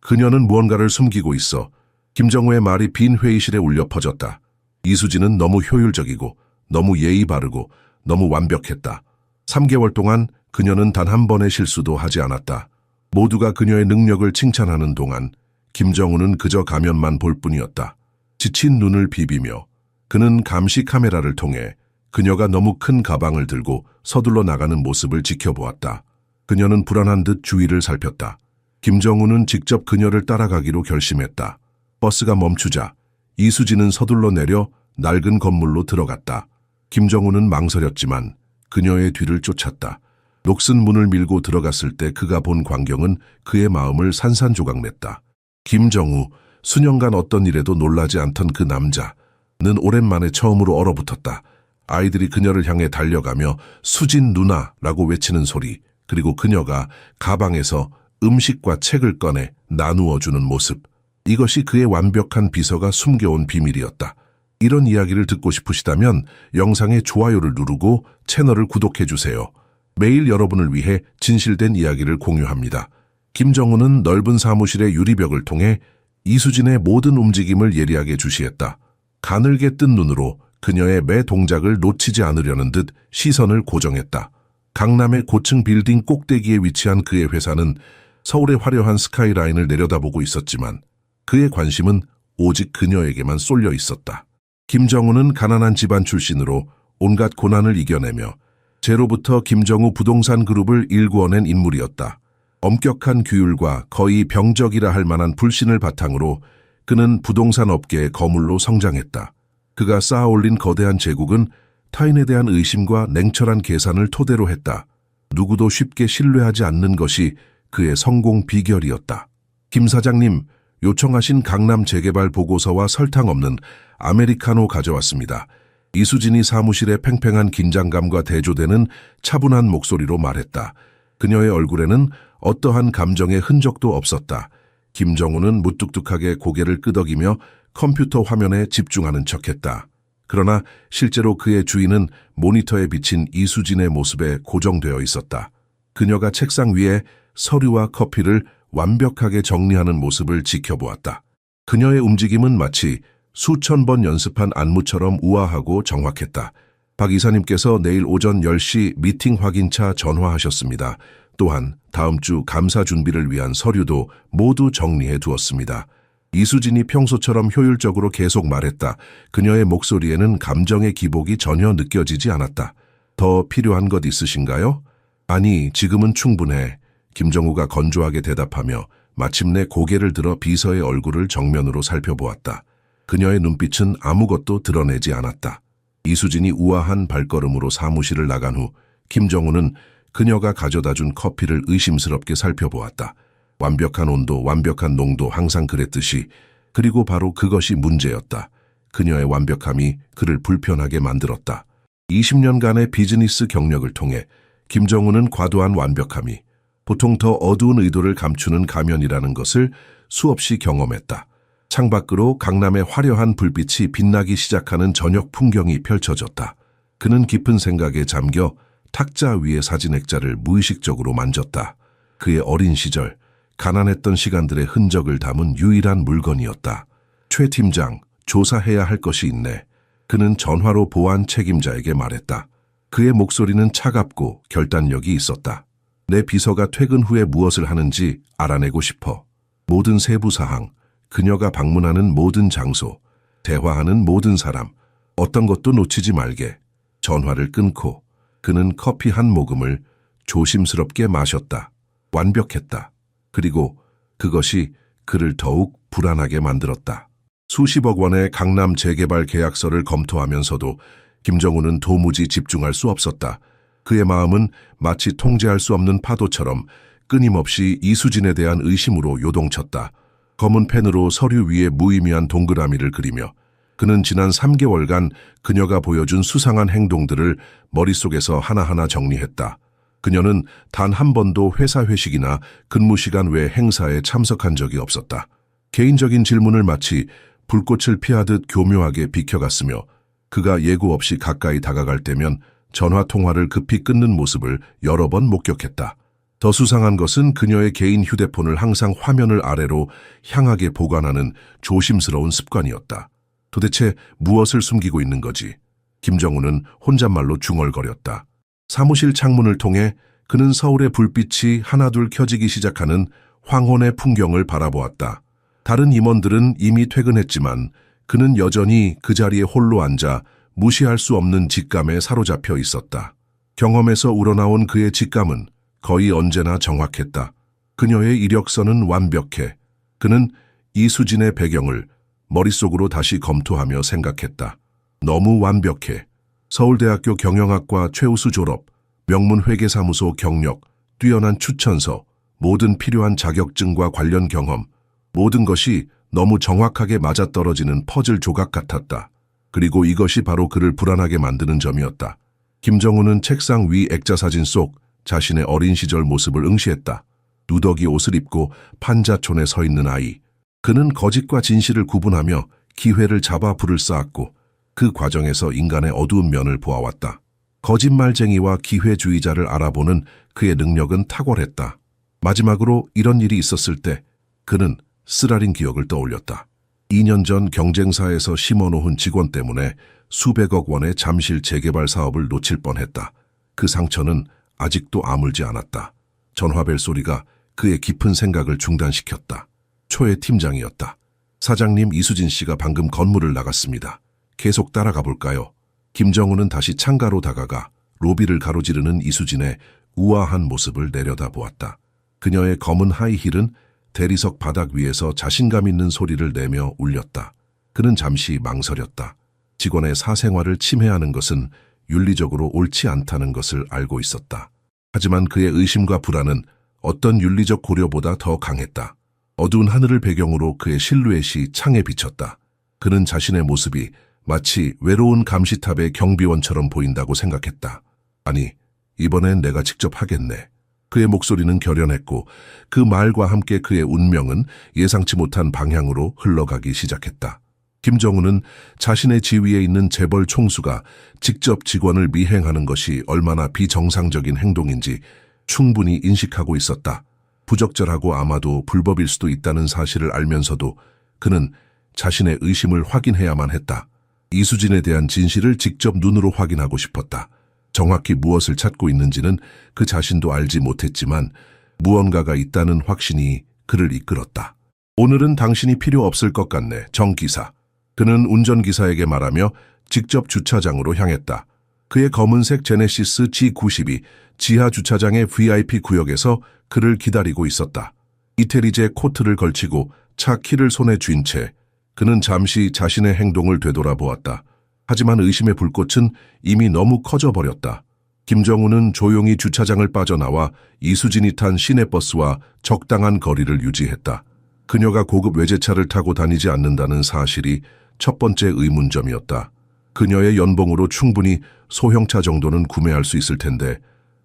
그녀는 무언가를 숨기고 있어. 김정우의 말이 빈 회의실에 울려 퍼졌다. 이수진은 너무 효율적이고 너무 예의 바르고 너무 완벽했다. 3개월 동안 그녀는 단 한 번의 실수도 하지 않았다. 모두가 그녀의 능력을 칭찬하는 동안 김정우는 그저 가면만 볼 뿐이었다. 지친 눈을 비비며 그는 감시 카메라를 통해 그녀가 너무 큰 가방을 들고 서둘러 나가는 모습을 지켜보았다. 그녀는 불안한 듯 주위를 살폈다. 김정우는 직접 그녀를 따라가기로 결심했다. 버스가 멈추자 이수진은 서둘러 내려 낡은 건물로 들어갔다. 김정우는 망설였지만 그녀의 뒤를 쫓았다. 녹슨 문을 밀고 들어갔을 때 그가 본 광경은 그의 마음을 산산조각냈다. 김정우, 수년간 어떤 일에도 놀라지 않던 그 남자는 오랜만에 처음으로 얼어붙었다. 아이들이 그녀를 향해 달려가며 수진 누나라고 외치는 소리, 그리고 그녀가 가방에서 음식과 책을 꺼내 나누어주는 모습. 이것이 그의 완벽한 비서가 숨겨온 비밀이었다. 이런 이야기를 듣고 싶으시다면 영상에 좋아요를 누르고 채널을 구독해주세요. 매일 여러분을 위해 진실된 이야기를 공유합니다. 김정우는 넓은 사무실의 유리벽을 통해 이수진의 모든 움직임을 예리하게 주시했다. 가늘게 뜬 눈으로 그녀의 매 동작을 놓치지 않으려는 듯 시선을 고정했다. 강남의 고층 빌딩 꼭대기에 위치한 그의 회사는 서울의 화려한 스카이라인을 내려다보고 있었지만 그의 관심은 오직 그녀에게만 쏠려 있었다. 김정우는 가난한 집안 출신으로 온갖 고난을 이겨내며 제로부터 김정우 부동산 그룹을 일구어낸 인물이었다. 엄격한 규율과 거의 병적이라 할 만한 불신을 바탕으로 그는 부동산 업계의 거물로 성장했다. 그가 쌓아올린 거대한 제국은 타인에 대한 의심과 냉철한 계산을 토대로 했다. 누구도 쉽게 신뢰하지 않는 것이 그의 성공 비결이었다. 김 사장님, 요청하신 강남 재개발 보고서와 설탕 없는 아메리카노 가져왔습니다. 이수진이 사무실의 팽팽한 긴장감과 대조되는 차분한 목소리로 말했다. 그녀의 얼굴에는 어떠한 감정의 흔적도 없었다. 김정우는 무뚝뚝하게 고개를 끄덕이며 컴퓨터 화면에 집중하는 척했다. 그러나 실제로 그의 주인은 모니터에 비친 이수진의 모습에 고정되어 있었다. 그녀가 책상 위에 서류와 커피를 완벽하게 정리하는 모습을 지켜보았다. 그녀의 움직임은 마치 수천 번 연습한 안무처럼 우아하고 정확했다. 박 이사님께서 내일 오전 10시 미팅 확인차 전화하셨습니다. 또한 다음 주 감사 준비를 위한 서류도 모두 정리해 두었습니다. 이수진이 평소처럼 효율적으로 계속 말했다. 그녀의 목소리에는 감정의 기복이 전혀 느껴지지 않았다. 더 필요한 것 있으신가요? 아니, 지금은 충분해. 김정우가 건조하게 대답하며 마침내 고개를 들어 비서의 얼굴을 정면으로 살펴보았다. 그녀의 눈빛은 아무것도 드러내지 않았다. 이수진이 우아한 발걸음으로 사무실을 나간 후 김정우는 그녀가 가져다준 커피를 의심스럽게 살펴보았다. 완벽한 온도, 완벽한 농도, 항상 그랬듯이. 그리고 바로 그것이 문제였다. 그녀의 완벽함이 그를 불편하게 만들었다. 20년간의 비즈니스 경력을 통해 김정우는 과도한 완벽함이 보통 더 어두운 의도를 감추는 가면이라는 것을 수없이 경험했다. 창밖으로 강남의 화려한 불빛이 빛나기 시작하는 저녁 풍경이 펼쳐졌다. 그는 깊은 생각에 잠겨 탁자 위의 사진 액자를 무의식적으로 만졌다. 그의 어린 시절, 가난했던 시간들의 흔적을 담은 유일한 물건이었다. 최 팀장, 조사해야 할 것이 있네. 그는 전화로 보안 책임자에게 말했다. 그의 목소리는 차갑고 결단력이 있었다. 내 비서가 퇴근 후에 무엇을 하는지 알아내고 싶어. 모든 세부 사항, 그녀가 방문하는 모든 장소, 대화하는 모든 사람, 어떤 것도 놓치지 말게. 전화를 끊고 그는 커피 한 모금을 조심스럽게 마셨다. 완벽했다. 그리고 그것이 그를 더욱 불안하게 만들었다. 수십억 원의 강남 재개발 계약서를 검토하면서도 김정우는 도무지 집중할 수 없었다. 그의 마음은 마치 통제할 수 없는 파도처럼 끊임없이 이수진에 대한 의심으로 요동쳤다. 검은 펜으로 서류 위에 무의미한 동그라미를 그리며 그는 지난 3개월간 그녀가 보여준 수상한 행동들을 머릿속에서 하나하나 정리했다. 그녀는 단 한 번도 회사 회식이나 근무 시간 외 행사에 참석한 적이 없었다. 개인적인 질문을 마치 불꽃을 피하듯 교묘하게 비켜갔으며 그가 예고 없이 가까이 다가갈 때면 전화 통화를 급히 끊는 모습을 여러 번 목격했다. 더 수상한 것은 그녀의 개인 휴대폰을 항상 화면을 아래로 향하게 보관하는 조심스러운 습관이었다. 도대체 무엇을 숨기고 있는 거지? 김정우는 혼잣말로 중얼거렸다. 사무실 창문을 통해 그는 서울의 불빛이 하나둘 켜지기 시작하는 황혼의 풍경을 바라보았다. 다른 임원들은 이미 퇴근했지만 그는 여전히 그 자리에 홀로 앉아 무시할 수 없는 직감에 사로잡혀 있었다. 경험에서 우러나온 그의 직감은 거의 언제나 정확했다. 그녀의 이력서는 완벽해. 그는 이수진의 배경을 머릿속으로 다시 검토하며 생각했다. 너무 완벽해. 서울대학교 경영학과 최우수 졸업, 명문 회계사무소 경력, 뛰어난 추천서, 모든 필요한 자격증과 관련 경험, 모든 것이 너무 정확하게 맞아떨어지는 퍼즐 조각 같았다. 그리고 이것이 바로 그를 불안하게 만드는 점이었다. 김정우는 책상 위 액자 사진 속 자신의 어린 시절 모습을 응시했다. 누더기 옷을 입고 판자촌에 서 있는 아이. 그는 거짓과 진실을 구분하며 기회를 잡아 불을 쌓았고 그 과정에서 인간의 어두운 면을 보아왔다. 거짓말쟁이와 기회주의자를 알아보는 그의 능력은 탁월했다. 마지막으로 이런 일이 있었을 때 그는 쓰라린 기억을 떠올렸다. 2년 전 경쟁사에서 심어놓은 직원 때문에 수백억 원의 잠실 재개발 사업을 놓칠 뻔했다. 그 상처는 아직도 아물지 않았다. 전화벨 소리가 그의 깊은 생각을 중단시켰다. 초의 팀장이었다. 사장님, 이수진 씨가 방금 건물을 나갔습니다. 계속 따라가 볼까요? 김정우는 다시 창가로 다가가 로비를 가로지르는 이수진의 우아한 모습을 내려다보았다. 그녀의 검은 하이힐은 대리석 바닥 위에서 자신감 있는 소리를 내며 울렸다. 그는 잠시 망설였다. 직원의 사생활을 침해하는 것은 윤리적으로 옳지 않다는 것을 알고 있었다. 하지만 그의 의심과 불안은 어떤 윤리적 고려보다 더 강했다. 어두운 하늘을 배경으로 그의 실루엣이 창에 비쳤다. 그는 자신의 모습이 마치 외로운 감시탑의 경비원처럼 보인다고 생각했다. 아니, 이번엔 내가 직접 하겠네. 그의 목소리는 결연했고 그 말과 함께 그의 운명은 예상치 못한 방향으로 흘러가기 시작했다. 김정우는 자신의 지위에 있는 재벌 총수가 직접 직원을 미행하는 것이 얼마나 비정상적인 행동인지 충분히 인식하고 있었다. 부적절하고 아마도 불법일 수도 있다는 사실을 알면서도 그는 자신의 의심을 확인해야만 했다. 이수진에 대한 진실을 직접 눈으로 확인하고 싶었다. 정확히 무엇을 찾고 있는지는 그 자신도 알지 못했지만 무언가가 있다는 확신이 그를 이끌었다. 오늘은 당신이 필요 없을 것 같네, 정 기사. 그는 운전기사에게 말하며 직접 주차장으로 향했다. 그의 검은색 제네시스 G92 지하 주차장의 VIP 구역에서 그를 기다리고 있었다. 이태리제 코트를 걸치고 차 키를 손에 쥔 채 그는 잠시 자신의 행동을 되돌아보았다. 하지만 의심의 불꽃은 이미 너무 커져버렸다. 김정우는 조용히 주차장을 빠져나와 이수진이 탄 시내버스와 적당한 거리를 유지했다. 그녀가 고급 외제차를 타고 다니지 않는다는 사실이 첫 번째 의문점이었다. 그녀의 연봉으로 충분히 소형차 정도는 구매할 수 있을 텐데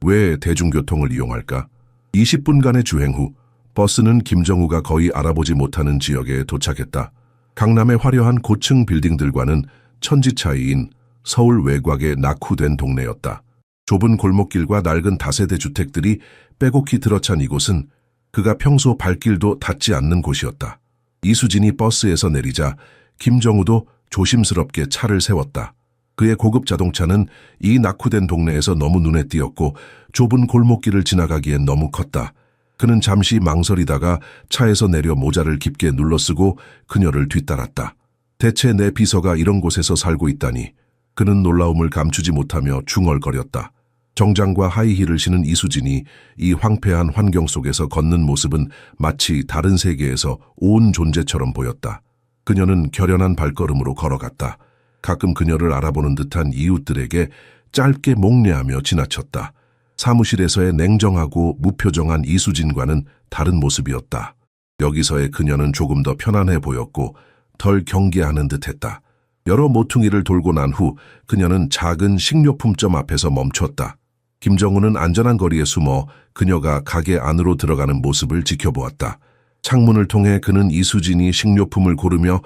왜 대중교통을 이용할까? 20분간의 주행 후 버스는 김정우가 거의 알아보지 못하는 지역에 도착했다. 강남의 화려한 고층 빌딩들과는 천지 차이인 서울 외곽의 낙후된 동네였다. 좁은 골목길과 낡은 다세대 주택들이 빼곡히 들어찬 이곳은 그가 평소 발길도 닿지 않는 곳이었다. 이수진이 버스에서 내리자 김정우도 조심스럽게 차를 세웠다. 그의 고급 자동차는 이 낙후된 동네에서 너무 눈에 띄었고 좁은 골목길을 지나가기엔 너무 컸다. 그는 잠시 망설이다가 차에서 내려 모자를 깊게 눌러쓰고 그녀를 뒤따랐다. 대체 내 비서가 이런 곳에서 살고 있다니. 그는 놀라움을 감추지 못하며 중얼거렸다. 정장과 하이힐을 신은 이수진이 이 황폐한 환경 속에서 걷는 모습은 마치 다른 세계에서 온 존재처럼 보였다. 그녀는 결연한 발걸음으로 걸어갔다. 가끔 그녀를 알아보는 듯한 이웃들에게 짧게 목례하며 지나쳤다. 사무실에서의 냉정하고 무표정한 이수진과는 다른 모습이었다. 여기서의 그녀는 조금 더 편안해 보였고 덜 경계하는 듯했다. 여러 모퉁이를 돌고 난 후 그녀는 작은 식료품점 앞에서 멈췄다. 김정우는 안전한 거리에 숨어 그녀가 가게 안으로 들어가는 모습을 지켜보았다. 창문을 통해 그는 이수진이 식료품을 고르며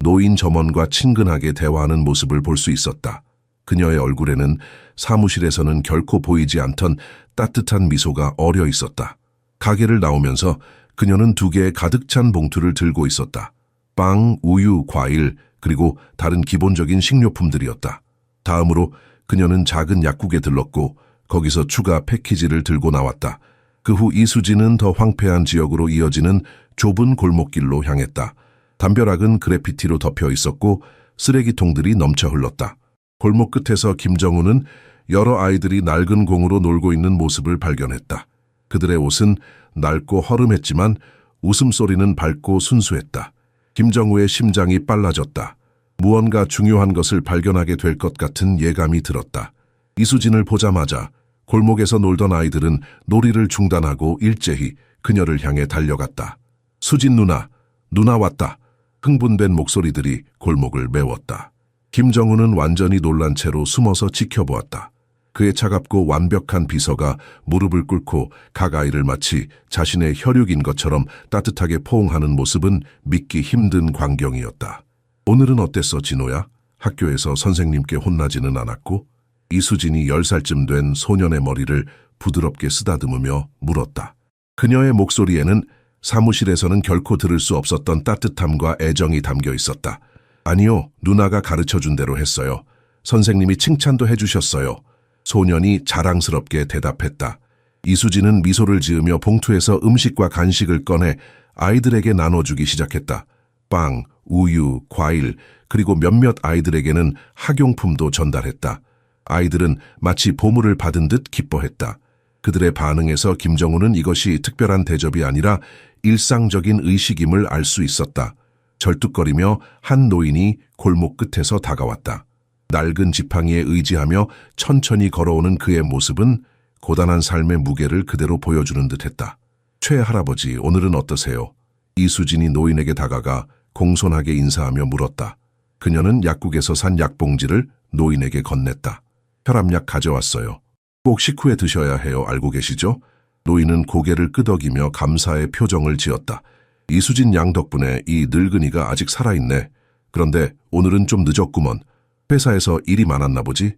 노인 점원과 친근하게 대화하는 모습을 볼 수 있었다. 그녀의 얼굴에는 사무실에서는 결코 보이지 않던 따뜻한 미소가 어려 있었다. 가게를 나오면서 그녀는 2개의 가득 찬 봉투를 들고 있었다. 빵, 우유, 과일, 그리고 다른 기본적인 식료품들이었다. 다음으로 그녀는 작은 약국에 들렀고 거기서 추가 패키지를 들고 나왔다. 그 후 이수진은 더 황폐한 지역으로 이어지는 좁은 골목길로 향했다. 담벼락은 그래피티로 덮여 있었고 쓰레기통들이 넘쳐 흘렀다. 골목 끝에서 김정우는 여러 아이들이 낡은 공으로 놀고 있는 모습을 발견했다. 그들의 옷은 낡고 허름했지만 웃음소리는 밝고 순수했다. 김정우의 심장이 빨라졌다. 무언가 중요한 것을 발견하게 될 것 같은 예감이 들었다. 이수진을 보자마자 골목에서 놀던 아이들은 놀이를 중단하고 일제히 그녀를 향해 달려갔다. 수진 누나, 누나 왔다. 흥분된 목소리들이 골목을 메웠다. 김정우는 완전히 놀란 채로 숨어서 지켜보았다. 그의 차갑고 완벽한 비서가 무릎을 꿇고 각 아이를 마치 자신의 혈육인 것처럼 따뜻하게 포옹하는 모습은 믿기 힘든 광경이었다. 오늘은 어땠어, 진호야? 학교에서 선생님께 혼나지는 않았고? 이수진이 10살쯤 된 소년의 머리를 부드럽게 쓰다듬으며 물었다. 그녀의 목소리에는 사무실에서는 결코 들을 수 없었던 따뜻함과 애정이 담겨 있었다. 아니요, 누나가 가르쳐준 대로 했어요. 선생님이 칭찬도 해주셨어요. 소년이 자랑스럽게 대답했다. 이수진은 미소를 지으며 봉투에서 음식과 간식을 꺼내 아이들에게 나눠주기 시작했다. 빵, 우유, 과일, 그리고 몇몇 아이들에게는 학용품도 전달했다. 아이들은 마치 보물을 받은 듯 기뻐했다. 그들의 반응에서 김정우는 이것이 특별한 대접이 아니라 일상적인 의식임을 알 수 있었다. 절뚝거리며 한 노인이 골목 끝에서 다가왔다. 낡은 지팡이에 의지하며 천천히 걸어오는 그의 모습은 고단한 삶의 무게를 그대로 보여주는 듯했다. 최 할아버지, 오늘은 어떠세요? 이수진이 노인에게 다가가 공손하게 인사하며 물었다. 그녀는 약국에서 산 약봉지를 노인에게 건넸다. 혈압약 가져왔어요. 꼭 식후에 드셔야 해요. 알고 계시죠? 노인은 고개를 끄덕이며 감사의 표정을 지었다. 이수진 양 덕분에 이 늙은이가 아직 살아있네. 그런데 오늘은 좀 늦었구먼. 회사에서 일이 많았나 보지?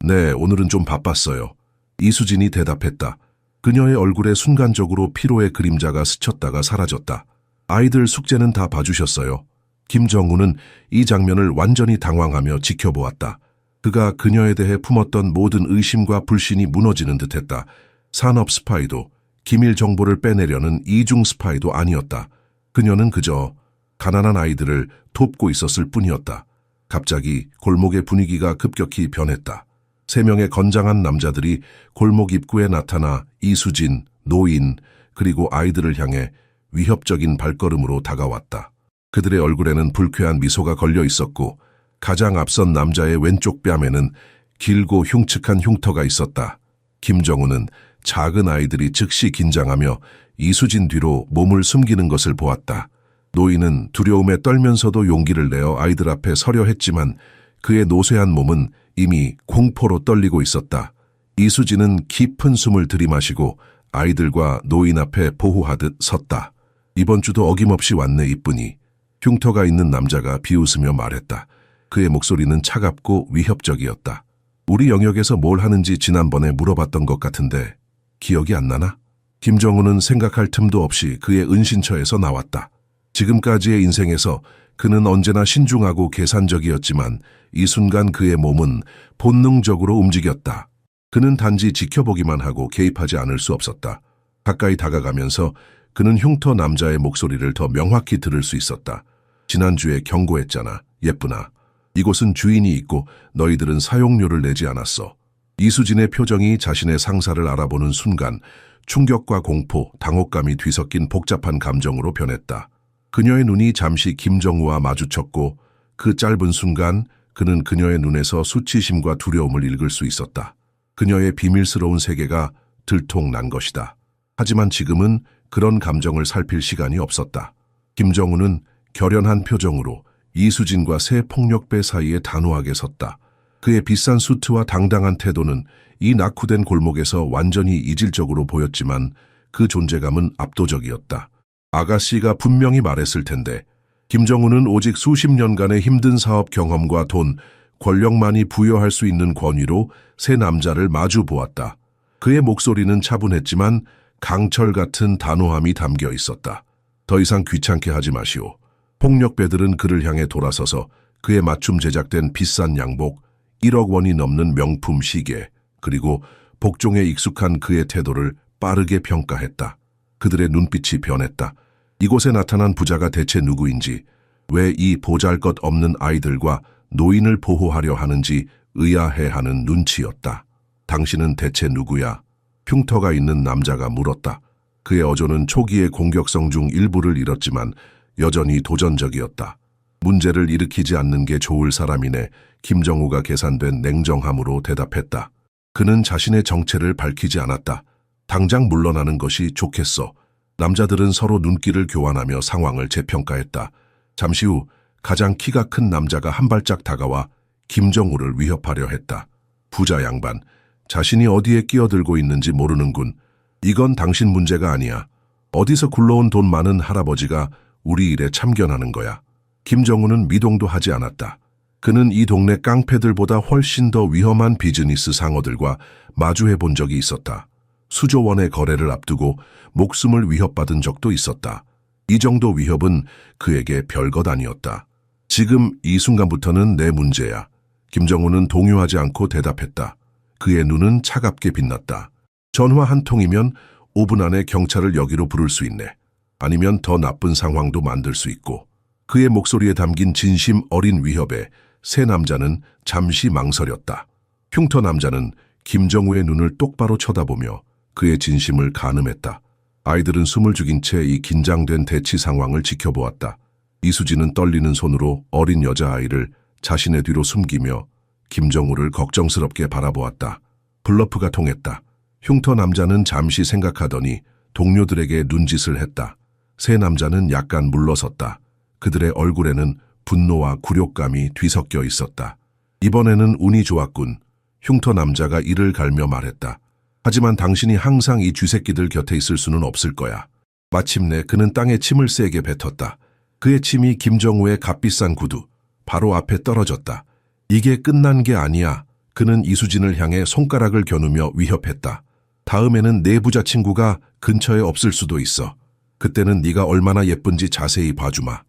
네, 오늘은 좀 바빴어요. 이수진이 대답했다. 그녀의 얼굴에 순간적으로 피로의 그림자가 스쳤다가 사라졌다. 아이들 숙제는 다 봐주셨어요. 김정우는 이 장면을 완전히 당황하며 지켜보았다. 그가 그녀에 대해 품었던 모든 의심과 불신이 무너지는 듯했다. 산업 스파이도, 기밀 정보를 빼내려는 이중 스파이도 아니었다. 그녀는 그저 가난한 아이들을 돕고 있었을 뿐이었다. 갑자기 골목의 분위기가 급격히 변했다. 3명의 건장한 남자들이 골목 입구에 나타나 이수진, 노인, 그리고 아이들을 향해 위협적인 발걸음으로 다가왔다. 그들의 얼굴에는 불쾌한 미소가 걸려 있었고 가장 앞선 남자의 왼쪽 뺨에는 길고 흉측한 흉터가 있었다. 김정우는 작은 아이들이 즉시 긴장하며 이수진 뒤로 몸을 숨기는 것을 보았다. 노인은 두려움에 떨면서도 용기를 내어 아이들 앞에 서려 했지만 그의 노쇠한 몸은 이미 공포로 떨리고 있었다. 이수진은 깊은 숨을 들이마시고 아이들과 노인 앞에 보호하듯 섰다. 이번 주도 어김없이 왔네, 이쁜이. 흉터가 있는 남자가 비웃으며 말했다. 그의 목소리는 차갑고 위협적이었다. 우리 영역에서 뭘 하는지 지난번에 물어봤던 것 같은데 기억이 안 나나? 김정우는 생각할 틈도 없이 그의 은신처에서 나왔다. 지금까지의 인생에서 그는 언제나 신중하고 계산적이었지만 이 순간 그의 몸은 본능적으로 움직였다. 그는 단지 지켜보기만 하고 개입하지 않을 수 없었다. 가까이 다가가면서 그는 흉터 남자의 목소리를 더 명확히 들을 수 있었다. 지난주에 경고했잖아, 예쁘나. 이곳은 주인이 있고 너희들은 사용료를 내지 않았어. 이수진의 표정이 자신의 상사를 알아보는 순간 충격과 공포, 당혹감이 뒤섞인 복잡한 감정으로 변했다. 그녀의 눈이 잠시 김정우와 마주쳤고 그 짧은 순간 그는 그녀의 눈에서 수치심과 두려움을 읽을 수 있었다. 그녀의 비밀스러운 세계가 들통난 것이다. 하지만 지금은 그런 감정을 살필 시간이 없었다. 김정우는 결연한 표정으로 이수진과 새 폭력배 사이에 단호하게 섰다. 그의 비싼 수트와 당당한 태도는 이 낙후된 골목에서 완전히 이질적으로 보였지만 그 존재감은 압도적이었다. 아가씨가 분명히 말했을 텐데 김정우는 오직 수십 년간의 힘든 사업 경험과 돈, 권력만이 부여할 수 있는 권위로 새 남자를 마주 보았다. 그의 목소리는 차분했지만 강철 같은 단호함이 담겨 있었다. 더 이상 귀찮게 하지 마시오. 폭력배들은 그를 향해 돌아서서 그에 맞춤 제작된 비싼 양복, 1억 원이 넘는 명품 시계, 그리고 복종에 익숙한 그의 태도를 빠르게 평가했다. 그들의 눈빛이 변했다. 이곳에 나타난 부자가 대체 누구인지, 왜 이 보잘것없는 아이들과 노인을 보호하려 하는지 의아해하는 눈치였다. 당신은 대체 누구야? 흉터가 있는 남자가 물었다. 그의 어조는 초기의 공격성 중 일부를 잃었지만 여전히 도전적이었다. 문제를 일으키지 않는 게 좋을 사람이네. 김정우가 계산된 냉정함으로 대답했다. 그는 자신의 정체를 밝히지 않았다. 당장 물러나는 것이 좋겠어. 남자들은 서로 눈길을 교환하며 상황을 재평가했다. 잠시 후 가장 키가 큰 남자가 한 발짝 다가와 김정우를 위협하려 했다. 부자 양반, 자신이 어디에 끼어들고 있는지 모르는군. 이건 당신 문제가 아니야. 어디서 굴러온 돈 많은 할아버지가 우리 일에 참견하는 거야. 김정우는 미동도 하지 않았다. 그는 이 동네 깡패들보다 훨씬 더 위험한 비즈니스 상어들과 마주해 본 적이 있었다. 수조 원의 거래를 앞두고 목숨을 위협받은 적도 있었다. 이 정도 위협은 그에게 별것 아니었다. 지금 이 순간부터는 내 문제야. 김정우는 동요하지 않고 대답했다. 그의 눈은 차갑게 빛났다. 전화 한 통이면 5분 안에 경찰을 여기로 부를 수 있네. 아니면 더 나쁜 상황도 만들 수 있고. 그의 목소리에 담긴 진심 어린 위협에 새 남자는 잠시 망설였다. 흉터 남자는 김정우의 눈을 똑바로 쳐다보며 그의 진심을 가늠했다. 아이들은 숨을 죽인 채 이 긴장된 대치 상황을 지켜보았다. 이수진은 떨리는 손으로 어린 여자아이를 자신의 뒤로 숨기며 김정우를 걱정스럽게 바라보았다. 블러프가 통했다. 흉터 남자는 잠시 생각하더니 동료들에게 눈짓을 했다. 새 남자는 약간 물러섰다. 그들의 얼굴에는 분노와 굴욕감이 뒤섞여 있었다. 이번에는 운이 좋았군. 흉터 남자가 이를 갈며 말했다. 하지만 당신이 항상 이 쥐새끼들 곁에 있을 수는 없을 거야. 마침내 그는 땅에 침을 세게 뱉었다. 그의 침이 김정우의 값비싼 구두, 바로 앞에 떨어졌다. 이게 끝난 게 아니야. 그는 이수진을 향해 손가락을 겨누며 위협했다. 다음에는 내 부자 친구가 근처에 없을 수도 있어. 그때는 네가 얼마나 예쁜지 자세히 봐주마.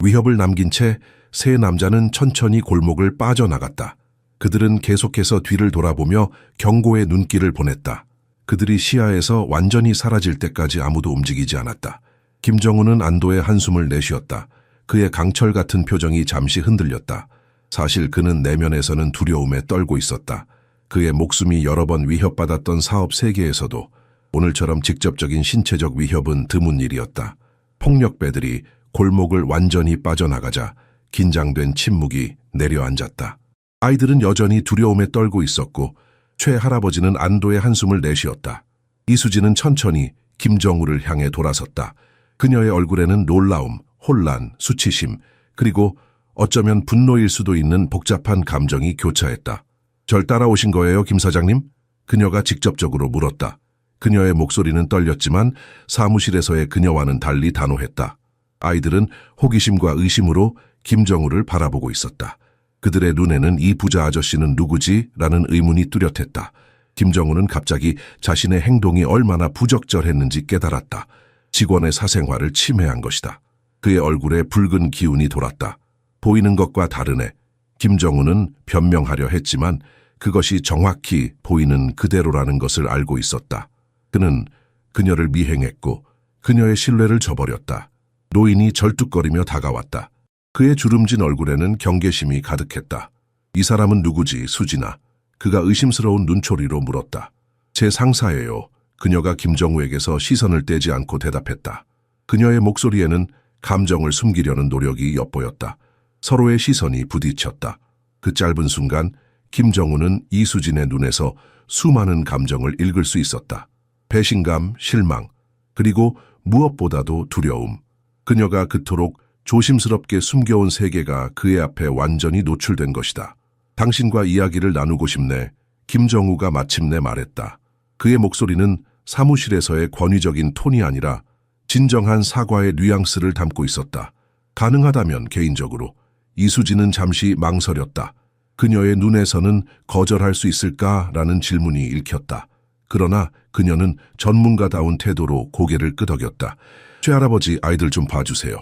위협을 남긴 채 새 남자는 천천히 골목을 빠져나갔다. 그들은 계속해서 뒤를 돌아보며 경고의 눈길을 보냈다. 그들이 시야에서 완전히 사라질 때까지 아무도 움직이지 않았다. 김정우는 안도의 한숨을 내쉬었다. 그의 강철 같은 표정이 잠시 흔들렸다. 사실 그는 내면에서는 두려움에 떨고 있었다. 그의 목숨이 여러 번 위협받았던 사업 세계에서도 오늘처럼 직접적인 신체적 위협은 드문 일이었다. 폭력배들이 골목을 완전히 빠져나가자 긴장된 침묵이 내려앉았다. 아이들은 여전히 두려움에 떨고 있었고 최 할아버지는 안도의 한숨을 내쉬었다. 이수진은 천천히 김정우를 향해 돌아섰다. 그녀의 얼굴에는 놀라움, 혼란, 수치심, 그리고 어쩌면 분노일 수도 있는 복잡한 감정이 교차했다. 절 따라오신 거예요, 김 사장님? 그녀가 직접적으로 물었다. 그녀의 목소리는 떨렸지만 사무실에서의 그녀와는 달리 단호했다. 아이들은 호기심과 의심으로 김정우를 바라보고 있었다. 그들의 눈에는 이 부자 아저씨는 누구지? 라는 의문이 뚜렷했다. 김정우는 갑자기 자신의 행동이 얼마나 부적절했는지 깨달았다. 직원의 사생활을 침해한 것이다. 그의 얼굴에 붉은 기운이 돌았다. 보이는 것과 다르네. 김정우는 변명하려 했지만 그것이 정확히 보이는 그대로라는 것을 알고 있었다. 그는 그녀를 미행했고 그녀의 신뢰를 저버렸다. 노인이 절뚝거리며 다가왔다. 그의 주름진 얼굴에는 경계심이 가득했다. 이 사람은 누구지, 수진아? 그가 의심스러운 눈초리로 물었다. 제 상사예요. 그녀가 김정우에게서 시선을 떼지 않고 대답했다. 그녀의 목소리에는 감정을 숨기려는 노력이 엿보였다. 서로의 시선이 부딪혔다. 그 짧은 순간 김정우는 이수진의 눈에서 수많은 감정을 읽을 수 있었다. 배신감, 실망, 그리고 무엇보다도 두려움. 그녀가 그토록 조심스럽게 숨겨온 세계가 그의 앞에 완전히 노출된 것이다. 당신과 이야기를 나누고 싶네. 김정우가 마침내 말했다. 그의 목소리는 사무실에서의 권위적인 톤이 아니라 진정한 사과의 뉘앙스를 담고 있었다. 가능하다면 개인적으로. 이수진은 잠시 망설였다. 그녀의 눈에서는 거절할 수 있을까라는 질문이 읽혔다. 그러나 그녀는 전문가다운 태도로 고개를 끄덕였다. 최할아버지, 아이들 좀 봐주세요.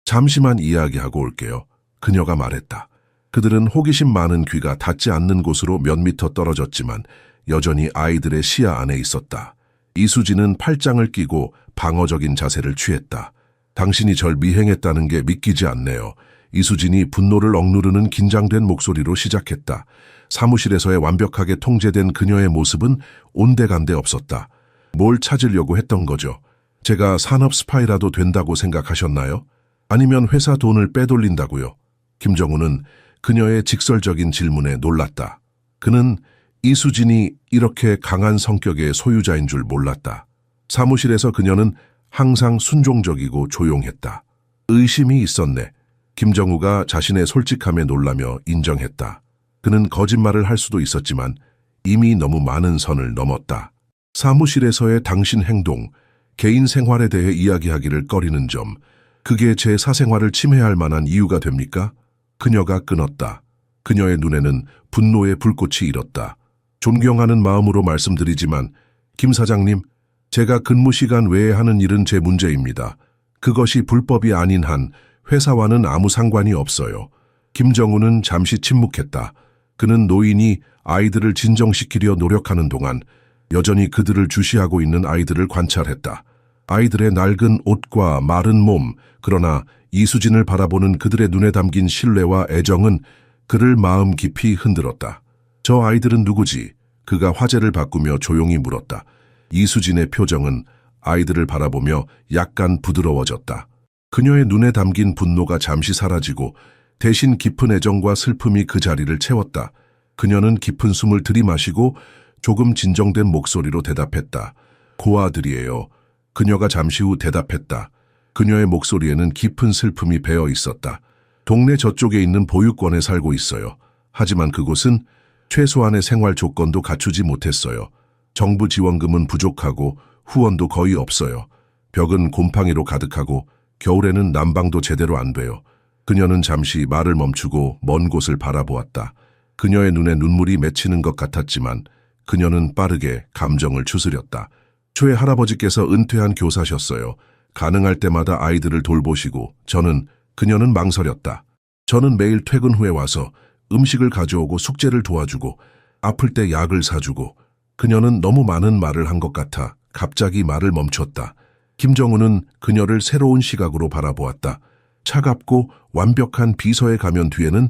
잠시만 이야기하고 올게요. 그녀가 말했다. 그들은 호기심 많은 귀가 닿지 않는 곳으로 몇 미터 떨어졌지만 여전히 아이들의 시야 안에 있었다. 이수진은 팔짱을 끼고 방어적인 자세를 취했다. 당신이 절 미행했다는 게 믿기지 않네요. 이수진이 분노를 억누르는 긴장된 목소리로 시작했다. 사무실에서의 완벽하게 통제된 그녀의 모습은 온데간데 없었다. 뭘 찾으려고 했던 거죠? 제가 산업 스파이라도 된다고 생각하셨나요? 아니면 회사 돈을 빼돌린다고요? 김정우는 그녀의 직설적인 질문에 놀랐다. 그는 이수진이 이렇게 강한 성격의 소유자인 줄 몰랐다. 사무실에서 그녀는 항상 순종적이고 조용했다. 의심이 있었네. 김정우가 자신의 솔직함에 놀라며 인정했다. 그는 거짓말을 할 수도 있었지만 이미 너무 많은 선을 넘었다. 사무실에서의 당신 행동, 개인 생활에 대해 이야기하기를 꺼리는 점, 그게 제 사생활을 침해할 만한 이유가 됩니까? 그녀가 끊었다. 그녀의 눈에는 분노의 불꽃이 일었다. 존경하는 마음으로 말씀드리지만 김 사장님, 제가 근무 시간 외에 하는 일은 제 문제입니다. 그것이 불법이 아닌 한 회사와는 아무 상관이 없어요. 김정우는 잠시 침묵했다. 그는 노인이 아이들을 진정시키려 노력하는 동안 여전히 그들을 주시하고 있는 아이들을 관찰했다. 아이들의 낡은 옷과 마른 몸, 그러나 이수진을 바라보는 그들의 눈에 담긴 신뢰와 애정은 그를 마음 깊이 흔들었다. 저 아이들은 누구지? 그가 화제를 바꾸며 조용히 물었다. 이수진의 표정은 아이들을 바라보며 약간 부드러워졌다. 그녀의 눈에 담긴 분노가 잠시 사라지고 대신 깊은 애정과 슬픔이 그 자리를 채웠다. 그녀는 깊은 숨을 들이마시고 조금 진정된 목소리로 대답했다. 고아들이에요. 그녀가 잠시 후 대답했다. 그녀의 목소리에는 깊은 슬픔이 배어 있었다. 동네 저쪽에 있는 보육원에 살고 있어요. 하지만 그곳은 최소한의 생활 조건도 갖추지 못했어요. 정부 지원금은 부족하고 후원도 거의 없어요. 벽은 곰팡이로 가득하고 겨울에는 난방도 제대로 안 돼요. 그녀는 잠시 말을 멈추고 먼 곳을 바라보았다. 그녀의 눈에 눈물이 맺히는 것 같았지만 그녀는 빠르게 감정을 추스렸다. 초에 할아버지께서 은퇴한 교사셨어요. 가능할 때마다 아이들을 돌보시고 그녀는 망설였다. 저는 매일 퇴근 후에 와서 음식을 가져오고 숙제를 도와주고 아플 때 약을 사주고 그녀는 너무 많은 말을 한 것 같아 갑자기 말을 멈췄다. 김정우는 그녀를 새로운 시각으로 바라보았다. 차갑고 완벽한 비서의 가면 뒤에는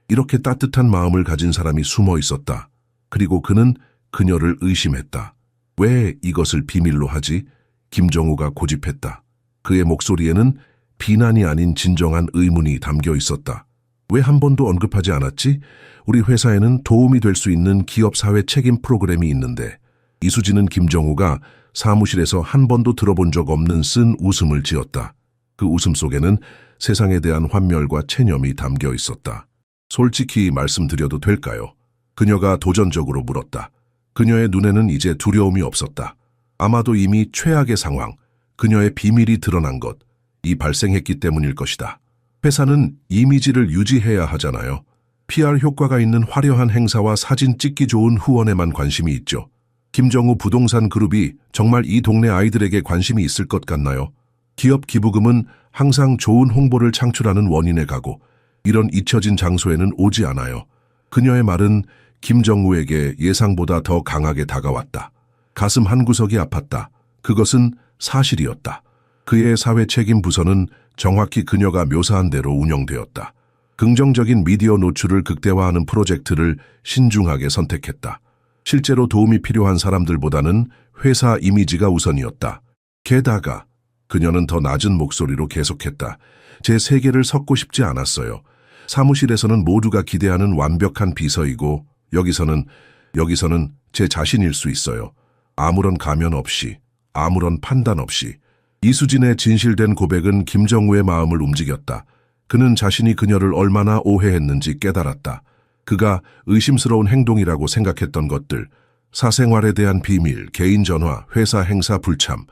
이렇게 따뜻한 마음을 가진 사람이 숨어 있었다. 그리고 그는 그녀를 의심했다. 왜 이것을 비밀로 하지? 김정우가 고집했다. 그의 목소리에는 비난이 아닌 진정한 의문이 담겨 있었다. 왜 한 번도 언급하지 않았지? 우리 회사에는 도움이 될 수 있는 기업 사회 책임 프로그램이 있는데. 이수진은 김정우가 사무실에서 한 번도 들어본 적 없는 쓴 웃음을 지었다. 그 웃음 속에는 세상에 대한 환멸과 체념이 담겨 있었다. 솔직히 말씀드려도 될까요? 그녀가 도전적으로 물었다. 그녀의 눈에는 이제 두려움이 없었다. 아마도 이미 최악의 상황, 그녀의 비밀이 드러난 것, 이 발생했기 때문일 것이다. 회사는 이미지를 유지해야 하잖아요. PR 효과가 있는 화려한 행사와 사진 찍기 좋은 후원에만 관심이 있죠. 김정우 부동산 그룹이 정말 이 동네 아이들에게 관심이 있을 것 같나요? 기업 기부금은 항상 좋은 홍보를 창출하는 원인에 가고 이런 잊혀진 장소에는 오지 않아요. 그녀의 말은 김정우에게 예상보다 더 강하게 다가왔다. 가슴 한구석이 아팠다. 그것은 사실이었다. 그의 사회 책임 부서는 정확히 그녀가 묘사한 대로 운영되었다. 긍정적인 미디어 노출을 극대화하는 프로젝트를 신중하게 선택했다. 실제로 도움이 필요한 사람들보다는 회사 이미지가 우선이었다. 게다가 그녀는 더 낮은 목소리로 계속했다. 제 세계를 섞고 싶지 않았어요. 사무실에서는 모두가 기대하는 완벽한 비서이고 여기서는 제 자신일 수 있어요. 아무런 가면 없이, 아무런 판단 없이. 이수진의 진실된 고백은 김정우의 마음을 움직였다. 그는 자신이 그녀를 얼마나 오해했는지 깨달았다. 그가 의심스러운 행동이라고 생각했던 것들, 사생활에 대한 비밀, 개인 전화, 회사 행사 불참은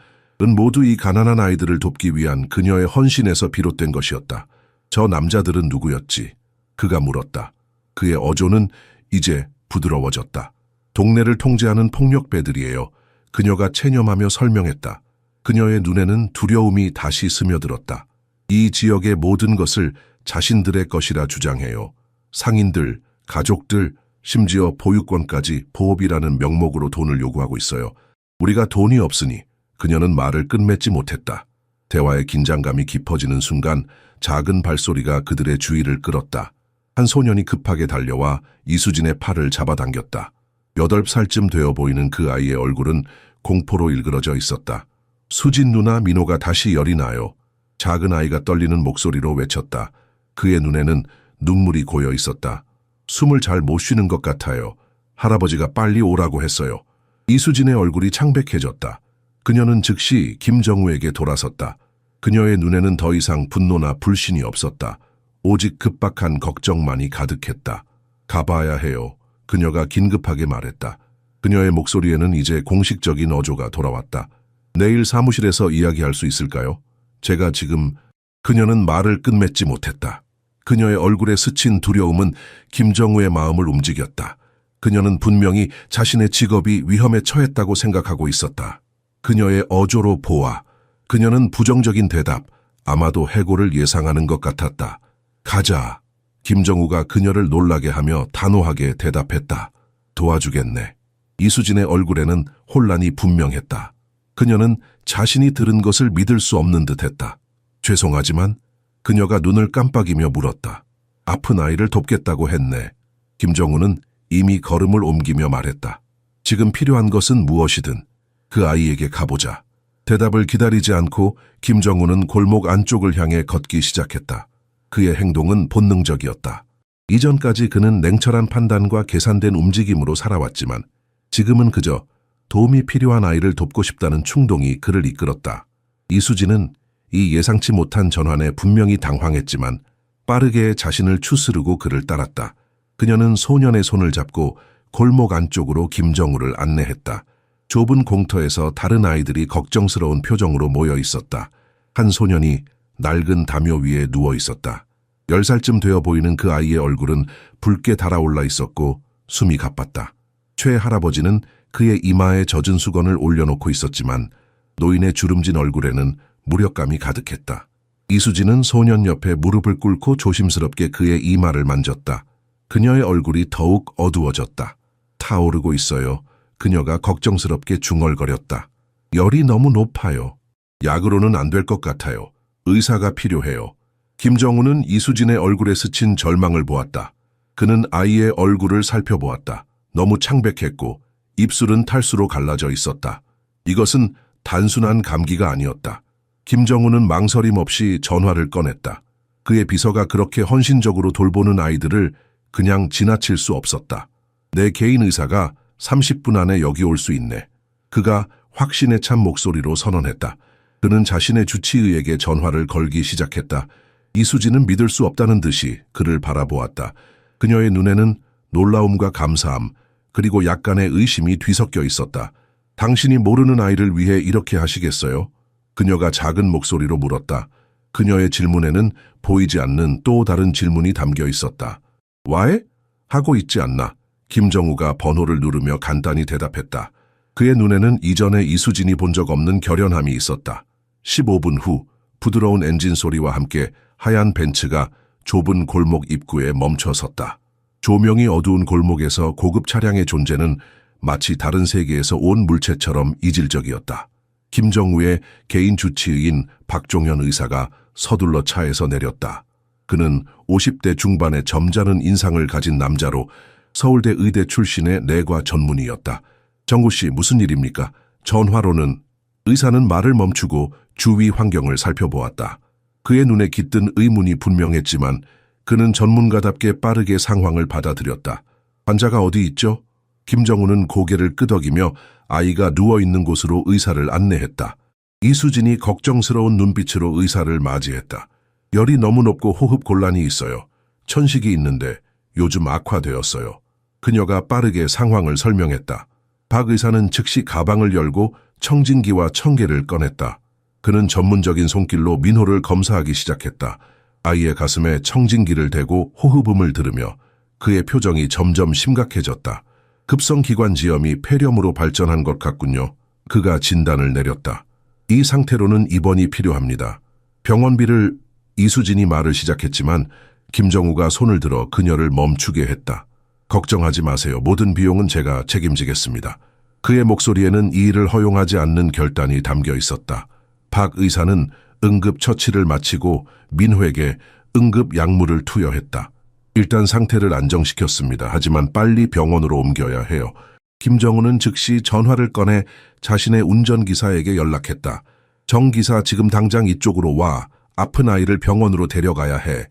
모두 이 가난한 아이들을 돕기 위한 그녀의 헌신에서 비롯된 것이었다. 저 남자들은 누구였지? 그가 물었다. 그의 어조는 이제 부드러워졌다. 동네를 통제하는 폭력배들이에요. 그녀가 체념하며 설명했다. 그녀의 눈에는 두려움이 다시 스며들었다. 이 지역의 모든 것을 자신들의 것이라 주장해요. 상인들, 가족들, 심지어 보유권까지 보호비라는 명목으로 돈을 요구하고 있어요. 우리가 돈이 없으니 그녀는 말을 끝맺지 못했다. 대화의 긴장감이 깊어지는 순간 작은 발소리가 그들의 주의를 끌었다. 한 소년이 급하게 달려와 이수진의 팔을 잡아당겼다. 8살쯤 되어 보이는 그 아이의 얼굴은 공포로 일그러져 있었다. 수진 누나 민호가 다시 열이 나요. 작은 아이가 떨리는 목소리로 외쳤다. 그의 눈에는 눈물이 고여 있었다. 숨을 잘 못 쉬는 것 같아요. 할아버지가 빨리 오라고 했어요. 이수진의 얼굴이 창백해졌다. 그녀는 즉시 김정우에게 돌아섰다. 그녀의 눈에는 더 이상 분노나 불신이 없었다. 오직 급박한 걱정만이 가득했다. 가봐야 해요. 그녀가 긴급하게 말했다. 그녀의 목소리에는 이제 공식적인 어조가 돌아왔다. 내일 사무실에서 이야기할 수 있을까요? 제가 지금... 그녀는 말을 끝맺지 못했다. 그녀의 얼굴에 스친 두려움은 김정우의 마음을 움직였다. 그녀는 분명히 자신의 직업이 위험에 처했다고 생각하고 있었다. 그녀의 어조로 보아 그녀는 부정적인 대답, 아마도 해고를 예상하는 것 같았다. 가자. 김정우가 그녀를 놀라게 하며 단호하게 대답했다. 도와주겠네. 이수진의 얼굴에는 혼란이 분명했다. 그녀는 자신이 들은 것을 믿을 수 없는 듯했다. 죄송하지만 그녀가 눈을 깜빡이며 물었다. 아픈 아이를 돕겠다고 했네. 김정우는 이미 걸음을 옮기며 말했다. 지금 필요한 것은 무엇이든 그 아이에게 가보자. 대답을 기다리지 않고 김정우는 골목 안쪽을 향해 걷기 시작했다. 그의 행동은 본능적이었다. 이전까지 그는 냉철한 판단과 계산된 움직임으로 살아왔지만 지금은 그저 도움이 필요한 아이를 돕고 싶다는 충동이 그를 이끌었다. 이수진은 이 예상치 못한 전환에 분명히 당황했지만 빠르게 자신을 추스르고 그를 따랐다. 그녀는 소년의 손을 잡고 골목 안쪽으로 김정우를 안내했다. 좁은 공터에서 다른 아이들이 걱정스러운 표정으로 모여 있었다. 한 소년이 낡은 담요 위에 누워 있었다. 10살쯤 되어 보이는 그 아이의 얼굴은 붉게 달아올라 있었고 숨이 가빴다. 최 할아버지는 그의 이마에 젖은 수건을 올려놓고 있었지만 노인의 주름진 얼굴에는 무력감이 가득했다. 이수진은 소년 옆에 무릎을 꿇고 조심스럽게 그의 이마를 만졌다. 그녀의 얼굴이 더욱 어두워졌다. 타오르고 있어요. 그녀가 걱정스럽게 중얼거렸다. 열이 너무 높아요. 약으로는 안 될 것 같아요. 의사가 필요해요. 김정우는 이수진의 얼굴에 스친 절망을 보았다. 그는 아이의 얼굴을 살펴보았다. 너무 창백했고 입술은 탈수로 갈라져 있었다. 이것은 단순한 감기가 아니었다. 김정우는 망설임 없이 전화를 꺼냈다. 그의 비서가 그렇게 헌신적으로 돌보는 아이들을 그냥 지나칠 수 없었다. 내 개인 의사가 30분 안에 여기 올 수 있네. 그가 확신에 찬 목소리로 선언했다. 그는 자신의 주치의에게 전화를 걸기 시작했다. 이수진은 믿을 수 없다는 듯이 그를 바라보았다. 그녀의 눈에는 놀라움과 감사함, 그리고 약간의 의심이 뒤섞여 있었다. 당신이 모르는 아이를 위해 이렇게 하시겠어요? 그녀가 작은 목소리로 물었다. 그녀의 질문에는 보이지 않는 또 다른 질문이 담겨 있었다. 와해? 하고 있지 않나? 김정우가 번호를 누르며 간단히 대답했다. 그의 눈에는 이전에 이수진이 본 적 없는 결연함이 있었다. 15분 후 부드러운 엔진 소리와 함께 하얀 벤츠가 좁은 골목 입구에 멈춰 섰다. 조명이 어두운 골목에서 고급 차량의 존재는 마치 다른 세계에서 온 물체처럼 이질적이었다. 김정우의 개인 주치의인 박종현 의사가 서둘러 차에서 내렸다. 그는 50대 중반의 점잖은 인상을 가진 남자로 서울대 의대 출신의 내과 전문의였다. 정구 씨, 무슨 일입니까? 전화로는. 의사는 말을 멈추고 주위 환경을 살펴보았다. 그의 눈에 깃든 의문이 분명했지만 그는 전문가답게 빠르게 상황을 받아들였다. 환자가 어디 있죠? 김정우는 고개를 끄덕이며 아이가 누워있는 곳으로 의사를 안내했다. 이수진이 걱정스러운 눈빛으로 의사를 맞이했다. 열이 너무 높고 호흡 곤란이 있어요. 천식이 있는데 요즘 악화되었어요. 그녀가 빠르게 상황을 설명했다. 박 의사는 즉시 가방을 열고 청진기와 청계를 꺼냈다. 그는 전문적인 손길로 민호를 검사하기 시작했다. 아이의 가슴에 청진기를 대고 호흡음을 들으며 그의 표정이 점점 심각해졌다. 급성기관지염이 폐렴으로 발전한 것 같군요. 그가 진단을 내렸다. 이 상태로는 입원이 필요합니다. 병원비를 이수진이 말을 시작했지만 김정우가 손을 들어 그녀를 멈추게 했다. 걱정하지 마세요. 모든 비용은 제가 책임지겠습니다. 그의 목소리에는 이 일을 허용하지 않는 결단이 담겨 있었다. 박 의사는 응급 처치를 마치고 민호에게 응급 약물을 투여했다. 일단 상태를 안정시켰습니다. 하지만 빨리 병원으로 옮겨야 해요. 김정우는 즉시 전화를 꺼내 자신의 운전기사에게 연락했다. 정 기사, 지금 당장 이쪽으로 와. 아픈 아이를 병원으로 데려가야 해.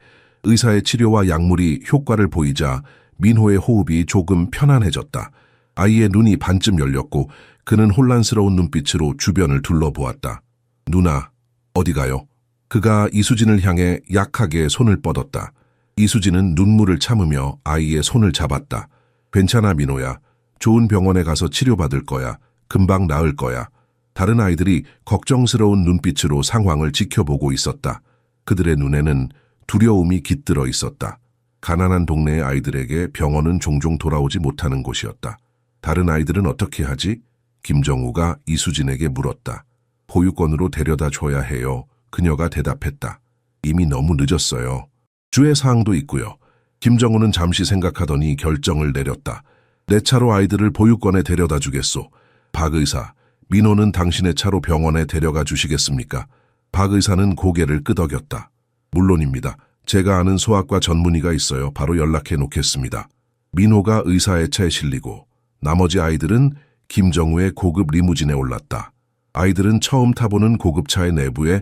의사의 치료와 약물이 효과를 보이자 민호의 호흡이 조금 편안해졌다. 아이의 눈이 반쯤 열렸고 그는 혼란스러운 눈빛으로 주변을 둘러보았다. 누나, 어디 가요? 그가 이수진을 향해 약하게 손을 뻗었다. 이수진은 눈물을 참으며 아이의 손을 잡았다. 괜찮아, 민호야. 좋은 병원에 가서 치료받을 거야. 금방 나을 거야. 다른 아이들이 걱정스러운 눈빛으로 상황을 지켜보고 있었다. 그들의 눈에는 두려움이 깃들어 있었다. 가난한 동네의 아이들에게 병원은 종종 돌아오지 못하는 곳이었다. 다른 아이들은 어떻게 하지? 김정우가 이수진에게 물었다. 보육원으로 데려다 줘야 해요. 그녀가 대답했다. 이미 너무 늦었어요. 주의 사항도 있고요. 김정우는 잠시 생각하더니 결정을 내렸다. 내 차로 아이들을 보육원에 데려다 주겠소. 박 의사, 민호는 당신의 차로 병원에 데려가 주시겠습니까? 박 의사는 고개를 끄덕였다. 물론입니다. 제가 아는 소아과 전문의가 있어요. 바로 연락해 놓겠습니다. 민호가 의사의 차에 실리고 나머지 아이들은 김정우의 고급 리무진에 올랐다. 아이들은 처음 타보는 고급차의 내부에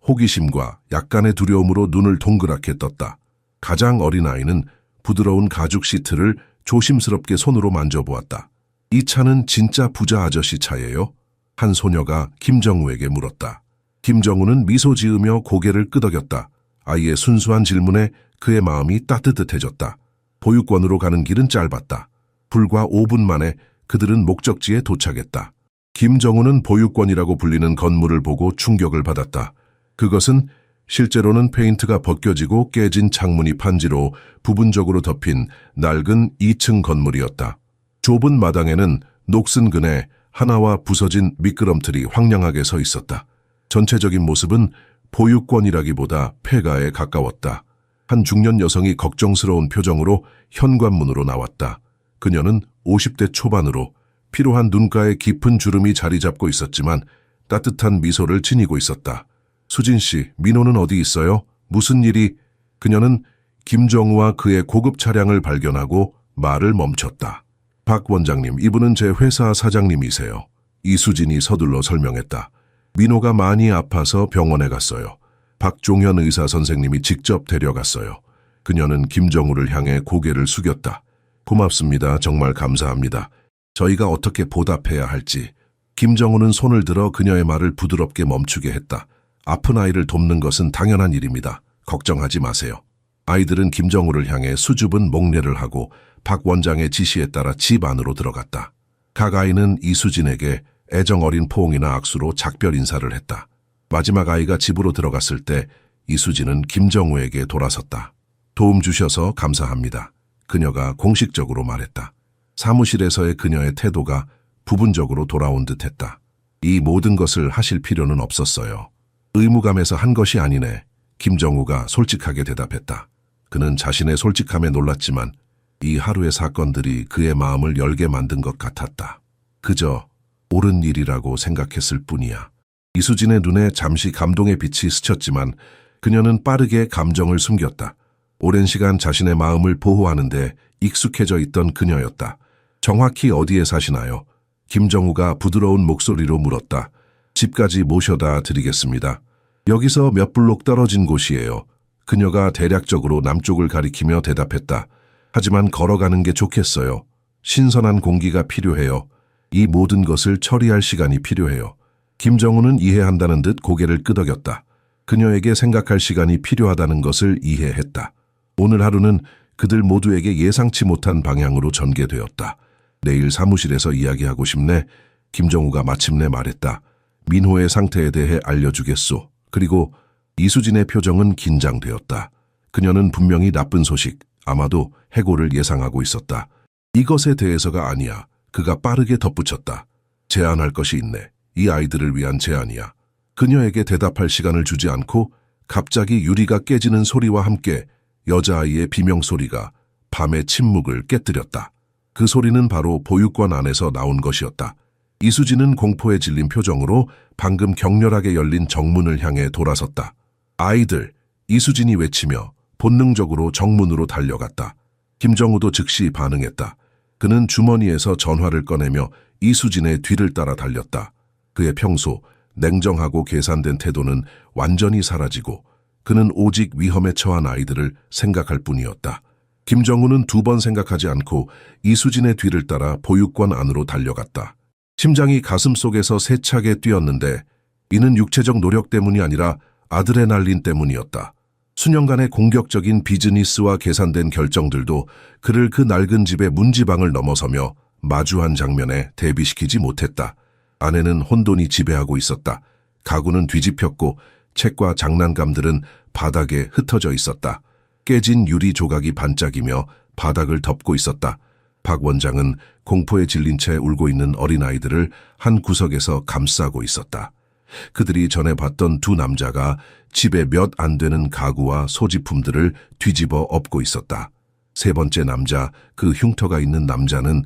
호기심과 약간의 두려움으로 눈을 동그랗게 떴다. 가장 어린 아이는 부드러운 가죽 시트를 조심스럽게 손으로 만져보았다. 이 차는 진짜 부자 아저씨 차예요? 한 소녀가 김정우에게 물었다. 김정우는 미소 지으며 고개를 끄덕였다. 아이의 순수한 질문에 그의 마음이 따뜻해졌다. 보육원으로 가는 길은 짧았다. 불과 5분 만에 그들은 목적지에 도착했다. 김정우는 보육원이라고 불리는 건물을 보고 충격을 받았다. 그것은 실제로는 페인트가 벗겨지고 깨진 창문이 판지로 부분적으로 덮인 낡은 2층 건물이었다. 좁은 마당에는 녹슨 그네 하나와 부서진 미끄럼틀이 황량하게 서 있었다. 전체적인 모습은 보육원이라기보다 폐가에 가까웠다. 한 중년 여성이 걱정스러운 표정으로 현관문으로 나왔다. 그녀는 50대 초반으로 피로한 눈가에 깊은 주름이 자리 잡고 있었지만 따뜻한 미소를 지니고 있었다. 수진 씨, 민호는 어디 있어요? 무슨 일이? 그녀는 김정우와 그의 고급 차량을 발견하고 말을 멈췄다. 박 원장님, 이분은 제 회사 사장님이세요. 이수진이 서둘러 설명했다. 민호가 많이 아파서 병원에 갔어요. 박종현 의사 선생님이 직접 데려갔어요. 그녀는 김정우를 향해 고개를 숙였다. 고맙습니다. 정말 감사합니다. 저희가 어떻게 보답해야 할지. 김정우는 손을 들어 그녀의 말을 부드럽게 멈추게 했다. 아픈 아이를 돕는 것은 당연한 일입니다. 걱정하지 마세요. 아이들은 김정우를 향해 수줍은 목례를 하고 박 원장의 지시에 따라 집 안으로 들어갔다. 각 아이는 이수진에게 애정 어린 포옹이나 악수로 작별 인사를 했다. 마지막 아이가 집으로 들어갔을 때 이수진은 김정우에게 돌아섰다. 도움 주셔서 감사합니다. 그녀가 공식적으로 말했다. 사무실에서의 그녀의 태도가 부분적으로 돌아온 듯했다. 이 모든 것을 하실 필요는 없었어요. 의무감에서 한 것이 아니네. 김정우가 솔직하게 대답했다. 그는 자신의 솔직함에 놀랐지만 이 하루의 사건들이 그의 마음을 열게 만든 것 같았다. 그저 옳은 일이라고 생각했을 뿐이야. 이수진의 눈에 잠시 감동의 빛이 스쳤지만 그녀는 빠르게 감정을 숨겼다. 오랜 시간 자신의 마음을 보호하는 데 익숙해져 있던 그녀였다. 정확히 어디에 사시나요? 김정우가 부드러운 목소리로 물었다. 집까지 모셔다 드리겠습니다. 여기서 몇 블록 떨어진 곳이에요. 그녀가 대략적으로 남쪽을 가리키며 대답했다. 하지만 걸어가는 게 좋겠어요. 신선한 공기가 필요해요. 이 모든 것을 처리할 시간이 필요해요. 김정우는 이해한다는 듯 고개를 끄덕였다. 그녀에게 생각할 시간이 필요하다는 것을 이해했다. 오늘 하루는 그들 모두에게 예상치 못한 방향으로 전개되었다. 내일 사무실에서 이야기하고 싶네. 김정우가 마침내 말했다. 민호의 상태에 대해 알려주겠소. 그리고 이수진의 표정은 긴장되었다. 그녀는 분명히 나쁜 소식, 아마도 해고를 예상하고 있었다. 이것에 대해서가 아니야. 그가 빠르게 덧붙였다. 제안할 것이 있네. 이 아이들을 위한 제안이야. 그녀에게 대답할 시간을 주지 않고 갑자기 유리가 깨지는 소리와 함께 여자아이의 비명소리가 밤의 침묵을 깨뜨렸다. 그 소리는 바로 보육원 안에서 나온 것이었다. 이수진은 공포에 질린 표정으로 방금 격렬하게 열린 정문을 향해 돌아섰다. 아이들, 이수진이 외치며 본능적으로 정문으로 달려갔다. 김정우도 즉시 반응했다. 그는 주머니에서 전화를 꺼내며 이수진의 뒤를 따라 달렸다. 그의 평소 냉정하고 계산된 태도는 완전히 사라지고 그는 오직 위험에 처한 아이들을 생각할 뿐이었다. 김정우는 두 번 생각하지 않고 이수진의 뒤를 따라 보육원 안으로 달려갔다. 심장이 가슴속에서 세차게 뛰었는데 이는 육체적 노력 때문이 아니라 아드레날린 때문이었다. 수년간의 공격적인 비즈니스와 계산된 결정들도 그를 그 낡은 집의 문지방을 넘어서며 마주한 장면에 대비시키지 못했다. 아내는 혼돈이 지배하고 있었다. 가구는 뒤집혔고 책과 장난감들은 바닥에 흩어져 있었다. 깨진 유리 조각이 반짝이며 바닥을 덮고 있었다. 박 원장은 공포에 질린 채 울고 있는 어린아이들을 한 구석에서 감싸고 있었다. 그들이 전에 봤던 두 남자가 집에 몇 안 되는 가구와 소지품들을 뒤집어 엎고 있었다. 세 번째 남자, 그 흉터가 있는 남자는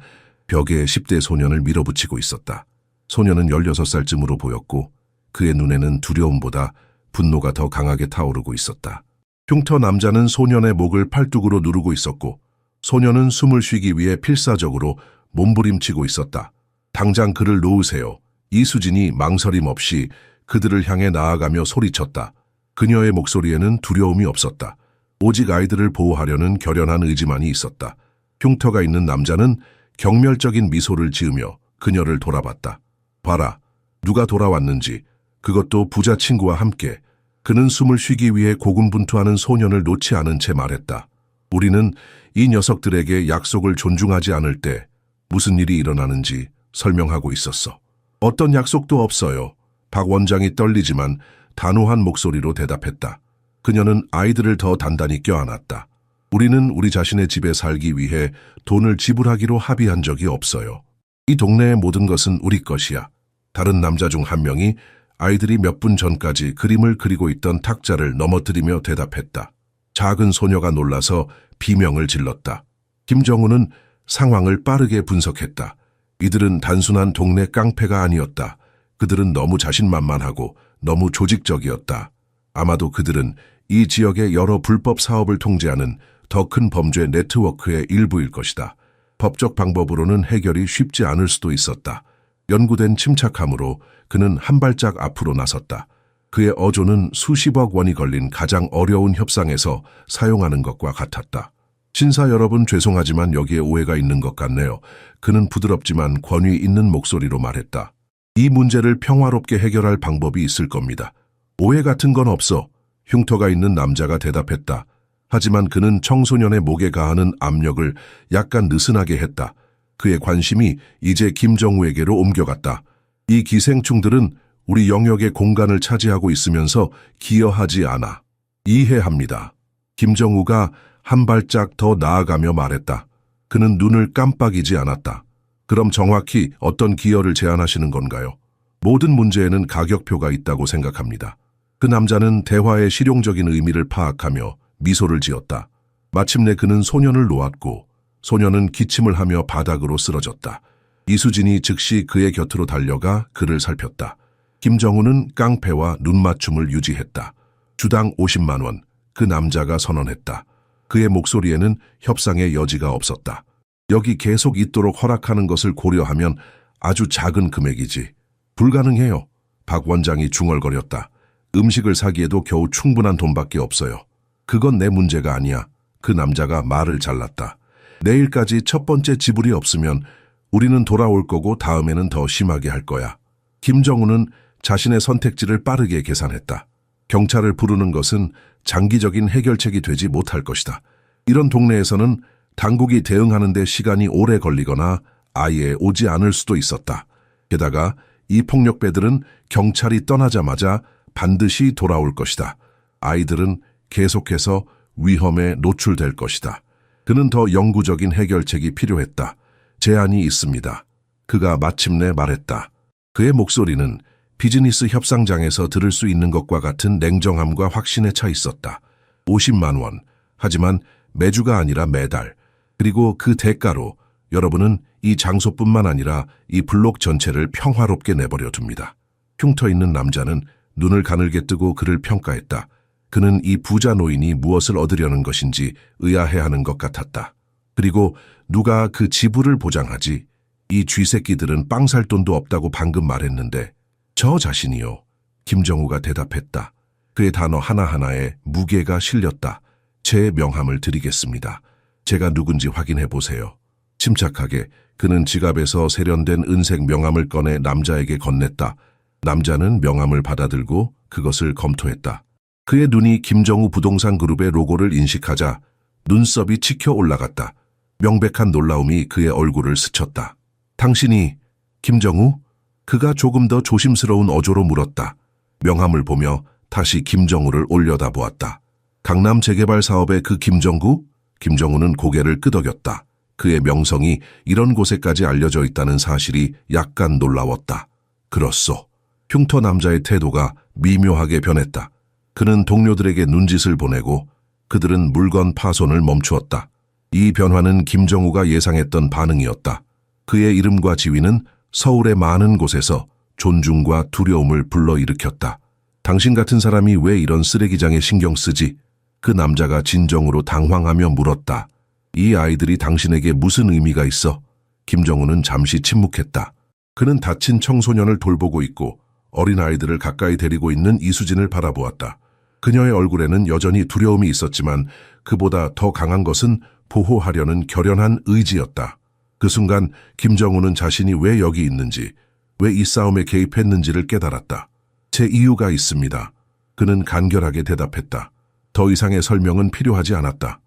벽에 10대 소년을 밀어붙이고 있었다. 소년은 16살쯤으로 보였고 그의 눈에는 두려움보다 분노가 더 강하게 타오르고 있었다. 흉터 남자는 소년의 목을 팔뚝으로 누르고 있었고 소년은 숨을 쉬기 위해 필사적으로 몸부림치고 있었다. 당장 그를 놓으세요. 이수진이 망설임 없이 그들을 향해 나아가며 소리쳤다. 그녀의 목소리에는 두려움이 없었다. 오직 아이들을 보호하려는 결연한 의지만이 있었다. 흉터가 있는 남자는 경멸적인 미소를 지으며 그녀를 돌아봤다. 봐라, 누가 돌아왔는지, 그것도 부자 친구와 함께. 그는 숨을 쉬기 위해 고군분투하는 소년을 놓지 않은 채 말했다. 우리는 이 녀석들에게 약속을 존중하지 않을 때 무슨 일이 일어나는지 설명하고 있었어. 어떤 약속도 없어요. 박 원장이 떨리지만 단호한 목소리로 대답했다. 그녀는 아이들을 더 단단히 껴안았다. 우리는 우리 자신의 집에 살기 위해 돈을 지불하기로 합의한 적이 없어요. 이 동네의 모든 것은 우리 것이야. 다른 남자 중 한 명이 아이들이 몇 분 전까지 그림을 그리고 있던 탁자를 넘어뜨리며 대답했다. 작은 소녀가 놀라서 비명을 질렀다. 김정우는 상황을 빠르게 분석했다. 이들은 단순한 동네 깡패가 아니었다. 그들은 너무 자신만만하고 너무 조직적이었다. 아마도 그들은 이 지역의 여러 불법 사업을 통제하는 더 큰 범죄 네트워크의 일부일 것이다. 법적 방법으로는 해결이 쉽지 않을 수도 있었다. 연구된 침착함으로 그는 한 발짝 앞으로 나섰다. 그의 어조는 수십억 원이 걸린 가장 어려운 협상에서 사용하는 것과 같았다. 신사 여러분, 죄송하지만 여기에 오해가 있는 것 같네요. 그는 부드럽지만 권위 있는 목소리로 말했다. 이 문제를 평화롭게 해결할 방법이 있을 겁니다. 오해 같은 건 없어. 흉터가 있는 남자가 대답했다. 하지만 그는 청소년의 목에 가하는 압력을 약간 느슨하게 했다. 그의 관심이 이제 김정우에게로 옮겨갔다. 이 기생충들은 우리 영역의 공간을 차지하고 있으면서 기여하지 않아. 이해합니다. 김정우가 한 발짝 더 나아가며 말했다. 그는 눈을 깜빡이지 않았다. 그럼 정확히 어떤 기여를 제안하시는 건가요? 모든 문제에는 가격표가 있다고 생각합니다. 그 남자는 대화의 실용적인 의미를 파악하며 미소를 지었다. 마침내 그는 소년을 놓았고 소년은 기침을 하며 바닥으로 쓰러졌다. 이수진이 즉시 그의 곁으로 달려가 그를 살폈다. 김정우는 깡패와 눈맞춤을 유지했다. 주당 50만 원, 그 남자가 선언했다. 그의 목소리에는 협상의 여지가 없었다. 여기 계속 있도록 허락하는 것을 고려하면 아주 작은 금액이지. 불가능해요. 박 원장이 중얼거렸다. 음식을 사기에도 겨우 충분한 돈밖에 없어요. 그건 내 문제가 아니야. 그 남자가 말을 잘랐다. 내일까지 첫 번째 지불이 없으면 우리는 돌아올 거고 다음에는 더 심하게 할 거야. 김정우는 자신의 선택지를 빠르게 계산했다. 경찰을 부르는 것은 장기적인 해결책이 되지 못할 것이다. 이런 동네에서는 당국이 대응하는 데 시간이 오래 걸리거나 아예 오지 않을 수도 있었다. 게다가 이 폭력배들은 경찰이 떠나자마자 반드시 돌아올 것이다. 아이들은 계속해서 위험에 노출될 것이다. 그는 더 영구적인 해결책이 필요했다. 제안이 있습니다. 그가 마침내 말했다. 그의 목소리는 비즈니스 협상장에서 들을 수 있는 것과 같은 냉정함과 확신에 차 있었다. 50만 원. 하지만 매주가 아니라 매달. 그리고 그 대가로 여러분은 이 장소뿐만 아니라 이 블록 전체를 평화롭게 내버려 둡니다. 흉터 있는 남자는 눈을 가늘게 뜨고 그를 평가했다. 그는 이 부자 노인이 무엇을 얻으려는 것인지 의아해하는 것 같았다. 그리고 누가 그 지불을 보장하지? 이 쥐새끼들은 빵 살 돈도 없다고 방금 말했는데 저 자신이요. 김정우가 대답했다. 그의 단어 하나하나에 무게가 실렸다. 제 명함을 드리겠습니다. 제가 누군지 확인해 보세요. 침착하게 그는 지갑에서 세련된 은색 명함을 꺼내 남자에게 건넸다. 남자는 명함을 받아들고 그것을 검토했다. 그의 눈이 김정우 부동산 그룹의 로고를 인식하자 눈썹이 치켜 올라갔다. 명백한 놀라움이 그의 얼굴을 스쳤다. 당신이 김정우? 그가 조금 더 조심스러운 어조로 물었다. 명함을 보며 다시 김정우를 올려다보았다. 강남 재개발 사업의 그 김정구? 김정우는 고개를 끄덕였다. 그의 명성이 이런 곳에까지 알려져 있다는 사실이 약간 놀라웠다. 그렇소. 흉터 남자의 태도가 미묘하게 변했다. 그는 동료들에게 눈짓을 보내고 그들은 물건 파손을 멈추었다. 이 변화는 김정우가 예상했던 반응이었다. 그의 이름과 지위는 서울의 많은 곳에서 존중과 두려움을 불러일으켰다. 당신 같은 사람이 왜 이런 쓰레기장에 신경 쓰지? 그 남자가 진정으로 당황하며 물었다. 이 아이들이 당신에게 무슨 의미가 있어? 김정우는 잠시 침묵했다. 그는 다친 청소년을 돌보고 있고 어린 아이들을 가까이 데리고 있는 이수진을 바라보았다. 그녀의 얼굴에는 여전히 두려움이 있었지만 그보다 더 강한 것은 보호하려는 결연한 의지였다. 그 순간 김정우는 자신이 왜 여기 있는지, 왜 이 싸움에 개입했는지를 깨달았다. 제 이유가 있습니다. 그는 간결하게 대답했다. 더 이상의 설명은 필요하지 않았다.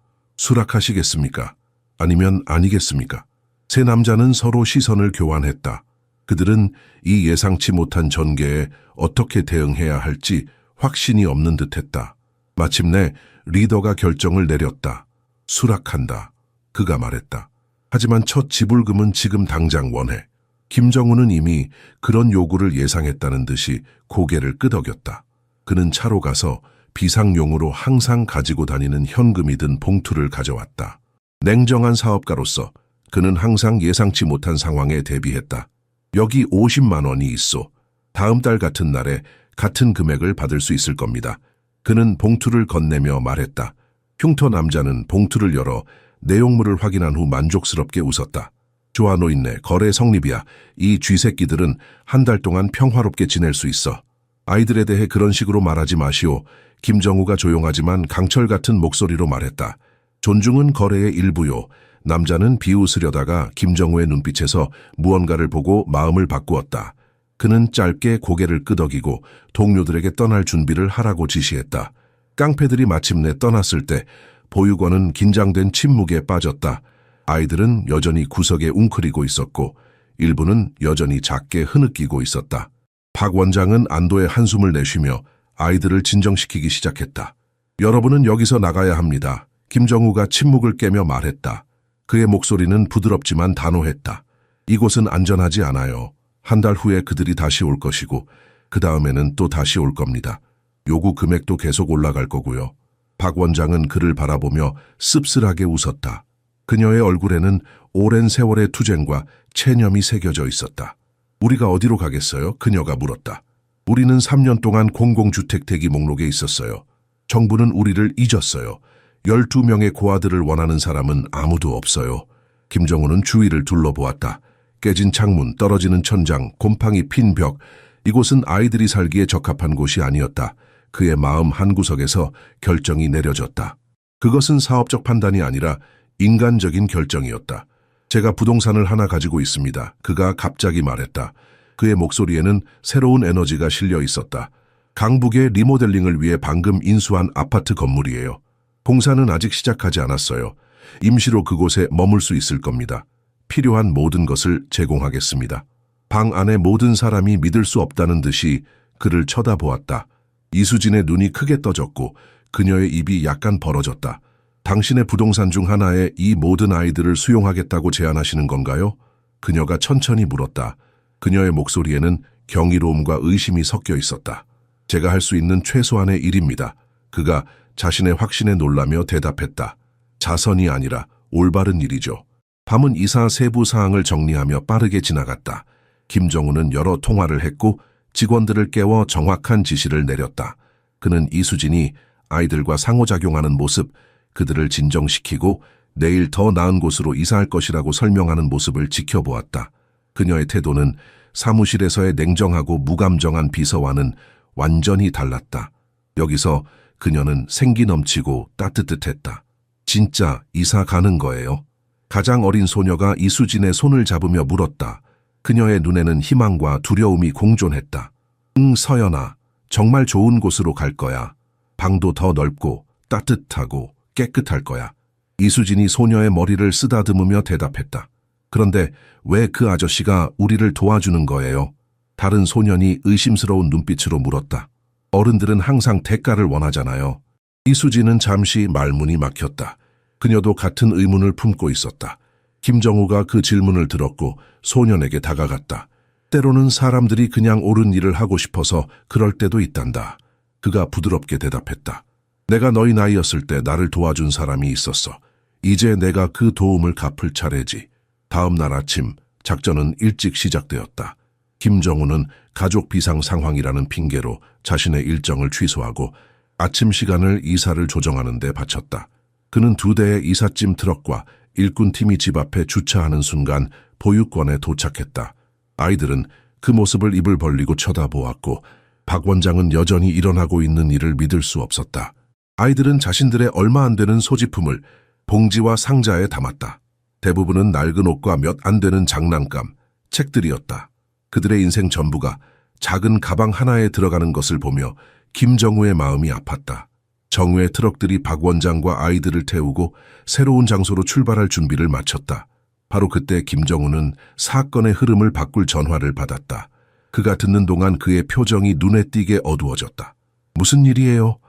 수락하시겠습니까? 아니면 아니겠습니까? 세 남자는 서로 시선을 교환했다. 그들은 이 예상치 못한 전개에 어떻게 대응해야 할지 확신이 없는 듯했다. 마침내 리더가 결정을 내렸다. 수락한다. 그가 말했다. 하지만 첫 지불금은 지금 당장 원해. 김정우는 이미 그런 요구를 예상했다는 듯이 고개를 끄덕였다. 그는 차로 가서 비상용으로 항상 가지고 다니는 현금이 든 봉투를 가져왔다. 냉정한 사업가로서 그는 항상 예상치 못한 상황에 대비했다. 여기 50만 원이 있소. 다음 달 같은 날에 같은 금액을 받을 수 있을 겁니다. 그는 봉투를 건네며 말했다. 흉터 남자는 봉투를 열어 내용물을 확인한 후 만족스럽게 웃었다. 좋아 노인네, 거래 성립이야. 이 쥐새끼들은 한 달 동안 평화롭게 지낼 수 있어. 아이들에 대해 그런 식으로 말하지 마시오. 김정우가 조용하지만 강철 같은 목소리로 말했다. 존중은 거래의 일부요. 남자는 비웃으려다가 김정우의 눈빛에서 무언가를 보고 마음을 바꾸었다. 그는 짧게 고개를 끄덕이고 동료들에게 떠날 준비를 하라고 지시했다. 깡패들이 마침내 떠났을 때 보육원은 긴장된 침묵에 빠졌다. 아이들은 여전히 구석에 웅크리고 있었고 일부는 여전히 작게 흐느끼고 있었다. 박 원장은 안도의 한숨을 내쉬며 아이들을 진정시키기 시작했다. 여러분은 여기서 나가야 합니다. 김정우가 침묵을 깨며 말했다. 그의 목소리는 부드럽지만 단호했다. 이곳은 안전하지 않아요. 한 달 후에 그들이 다시 올 것이고 그 다음에는 또 다시 올 겁니다. 요구 금액도 계속 올라갈 거고요. 박 원장은 그를 바라보며 씁쓸하게 웃었다. 그녀의 얼굴에는 오랜 세월의 투쟁과 체념이 새겨져 있었다. 우리가 어디로 가겠어요? 그녀가 물었다. 우리는 3년 동안 공공주택 대기 목록에 있었어요. 정부는 우리를 잊었어요. 12명의 고아들을 원하는 사람은 아무도 없어요. 김정우는 주위를 둘러보았다. 깨진 창문, 떨어지는 천장, 곰팡이 핀 벽. 이곳은 아이들이 살기에 적합한 곳이 아니었다. 그의 마음 한구석에서 결정이 내려졌다. 그것은 사업적 판단이 아니라 인간적인 결정이었다. 제가 부동산을 하나 가지고 있습니다. 그가 갑자기 말했다. 그의 목소리에는 새로운 에너지가 실려 있었다. 강북의 리모델링을 위해 방금 인수한 아파트 건물이에요. 공사는 아직 시작하지 않았어요. 임시로 그곳에 머물 수 있을 겁니다. 필요한 모든 것을 제공하겠습니다. 방 안의 모든 사람이 믿을 수 없다는 듯이 그를 쳐다보았다. 이수진의 눈이 크게 떠졌고 그녀의 입이 약간 벌어졌다. 당신의 부동산 중 하나에 이 모든 아이들을 수용하겠다고 제안하시는 건가요? 그녀가 천천히 물었다. 그녀의 목소리에는 경이로움과 의심이 섞여 있었다. 제가 할 수 있는 최소한의 일입니다. 그가 자신의 확신에 놀라며 대답했다. 자선이 아니라 올바른 일이죠. 밤은 이사 세부 사항을 정리하며 빠르게 지나갔다. 김정우는 여러 통화를 했고 직원들을 깨워 정확한 지시를 내렸다. 그는 이수진이 아이들과 상호작용하는 모습, 그들을 진정시키고 내일 더 나은 곳으로 이사할 것이라고 설명하는 모습을 지켜보았다. 그녀의 태도는 사무실에서의 냉정하고 무감정한 비서와는 완전히 달랐다. 여기서 그녀는 생기 넘치고 따뜻했다. 진짜 이사 가는 거예요? 가장 어린 소녀가 이수진의 손을 잡으며 물었다. 그녀의 눈에는 희망과 두려움이 공존했다. 응, 서연아. 정말 좋은 곳으로 갈 거야. 방도 더 넓고 따뜻하고 깨끗할 거야. 이수진이 소녀의 머리를 쓰다듬으며 대답했다. 그런데 왜 그 아저씨가 우리를 도와주는 거예요? 다른 소년이 의심스러운 눈빛으로 물었다. 어른들은 항상 대가를 원하잖아요. 이수진은 잠시 말문이 막혔다. 그녀도 같은 의문을 품고 있었다. 김정우가 그 질문을 들었고 소년에게 다가갔다. 때로는 사람들이 그냥 옳은 일을 하고 싶어서 그럴 때도 있단다. 그가 부드럽게 대답했다. 내가 너희 나이였을 때 나를 도와준 사람이 있었어. 이제 내가 그 도움을 갚을 차례지. 다음 날 아침 작전은 일찍 시작되었다. 김정우는 가족 비상 상황이라는 핑계로 자신의 일정을 취소하고 아침 시간을 이사를 조정하는 데 바쳤다. 그는 2대의 이삿짐 트럭과 일꾼팀이 집 앞에 주차하는 순간 보육원에 도착했다. 아이들은 그 모습을 입을 벌리고 쳐다보았고 박 원장은 여전히 일어나고 있는 일을 믿을 수 없었다. 아이들은 자신들의 얼마 안 되는 소지품을 봉지와 상자에 담았다. 대부분은 낡은 옷과 몇 안 되는 장난감, 책들이었다. 그들의 인생 전부가 작은 가방 하나에 들어가는 것을 보며 김정우의 마음이 아팠다. 정우의 트럭들이 박 원장과 아이들을 태우고 새로운 장소로 출발할 준비를 마쳤다. 바로 그때 김정우는 사건의 흐름을 바꿀 전화를 받았다. 그가 듣는 동안 그의 표정이 눈에 띄게 어두워졌다. 무슨 일이에요?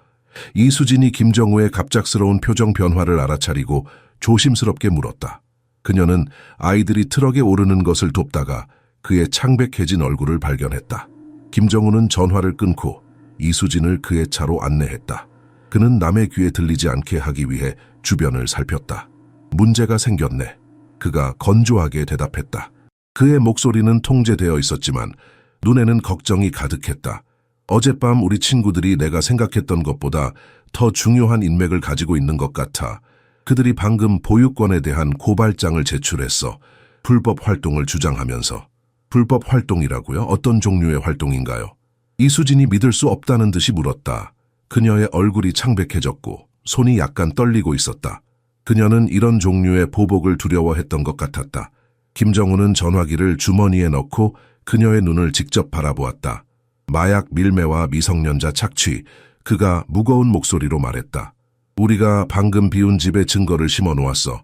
이수진이 김정우의 갑작스러운 표정 변화를 알아차리고 조심스럽게 물었다. 그녀는 아이들이 트럭에 오르는 것을 돕다가 그의 창백해진 얼굴을 발견했다. 김정우는 전화를 끊고 이수진을 그의 차로 안내했다. 그는 남의 귀에 들리지 않게 하기 위해 주변을 살폈다. 문제가 생겼네. 그가 건조하게 대답했다. 그의 목소리는 통제되어 있었지만 눈에는 걱정이 가득했다. 어젯밤 우리 친구들이 내가 생각했던 것보다 더 중요한 인맥을 가지고 있는 것 같아. 그들이 방금 보육권에 대한 고발장을 제출했어. 불법 활동을 주장하면서. 불법 활동이라고요? 어떤 종류의 활동인가요? 이수진이 믿을 수 없다는 듯이 물었다. 그녀의 얼굴이 창백해졌고 손이 약간 떨리고 있었다. 그녀는 이런 종류의 보복을 두려워했던 것 같았다. 김정우는 전화기를 주머니에 넣고 그녀의 눈을 직접 바라보았다. 마약 밀매와 미성년자 착취, 그가 무거운 목소리로 말했다. 우리가 방금 비운 집에 증거를 심어 놓았어.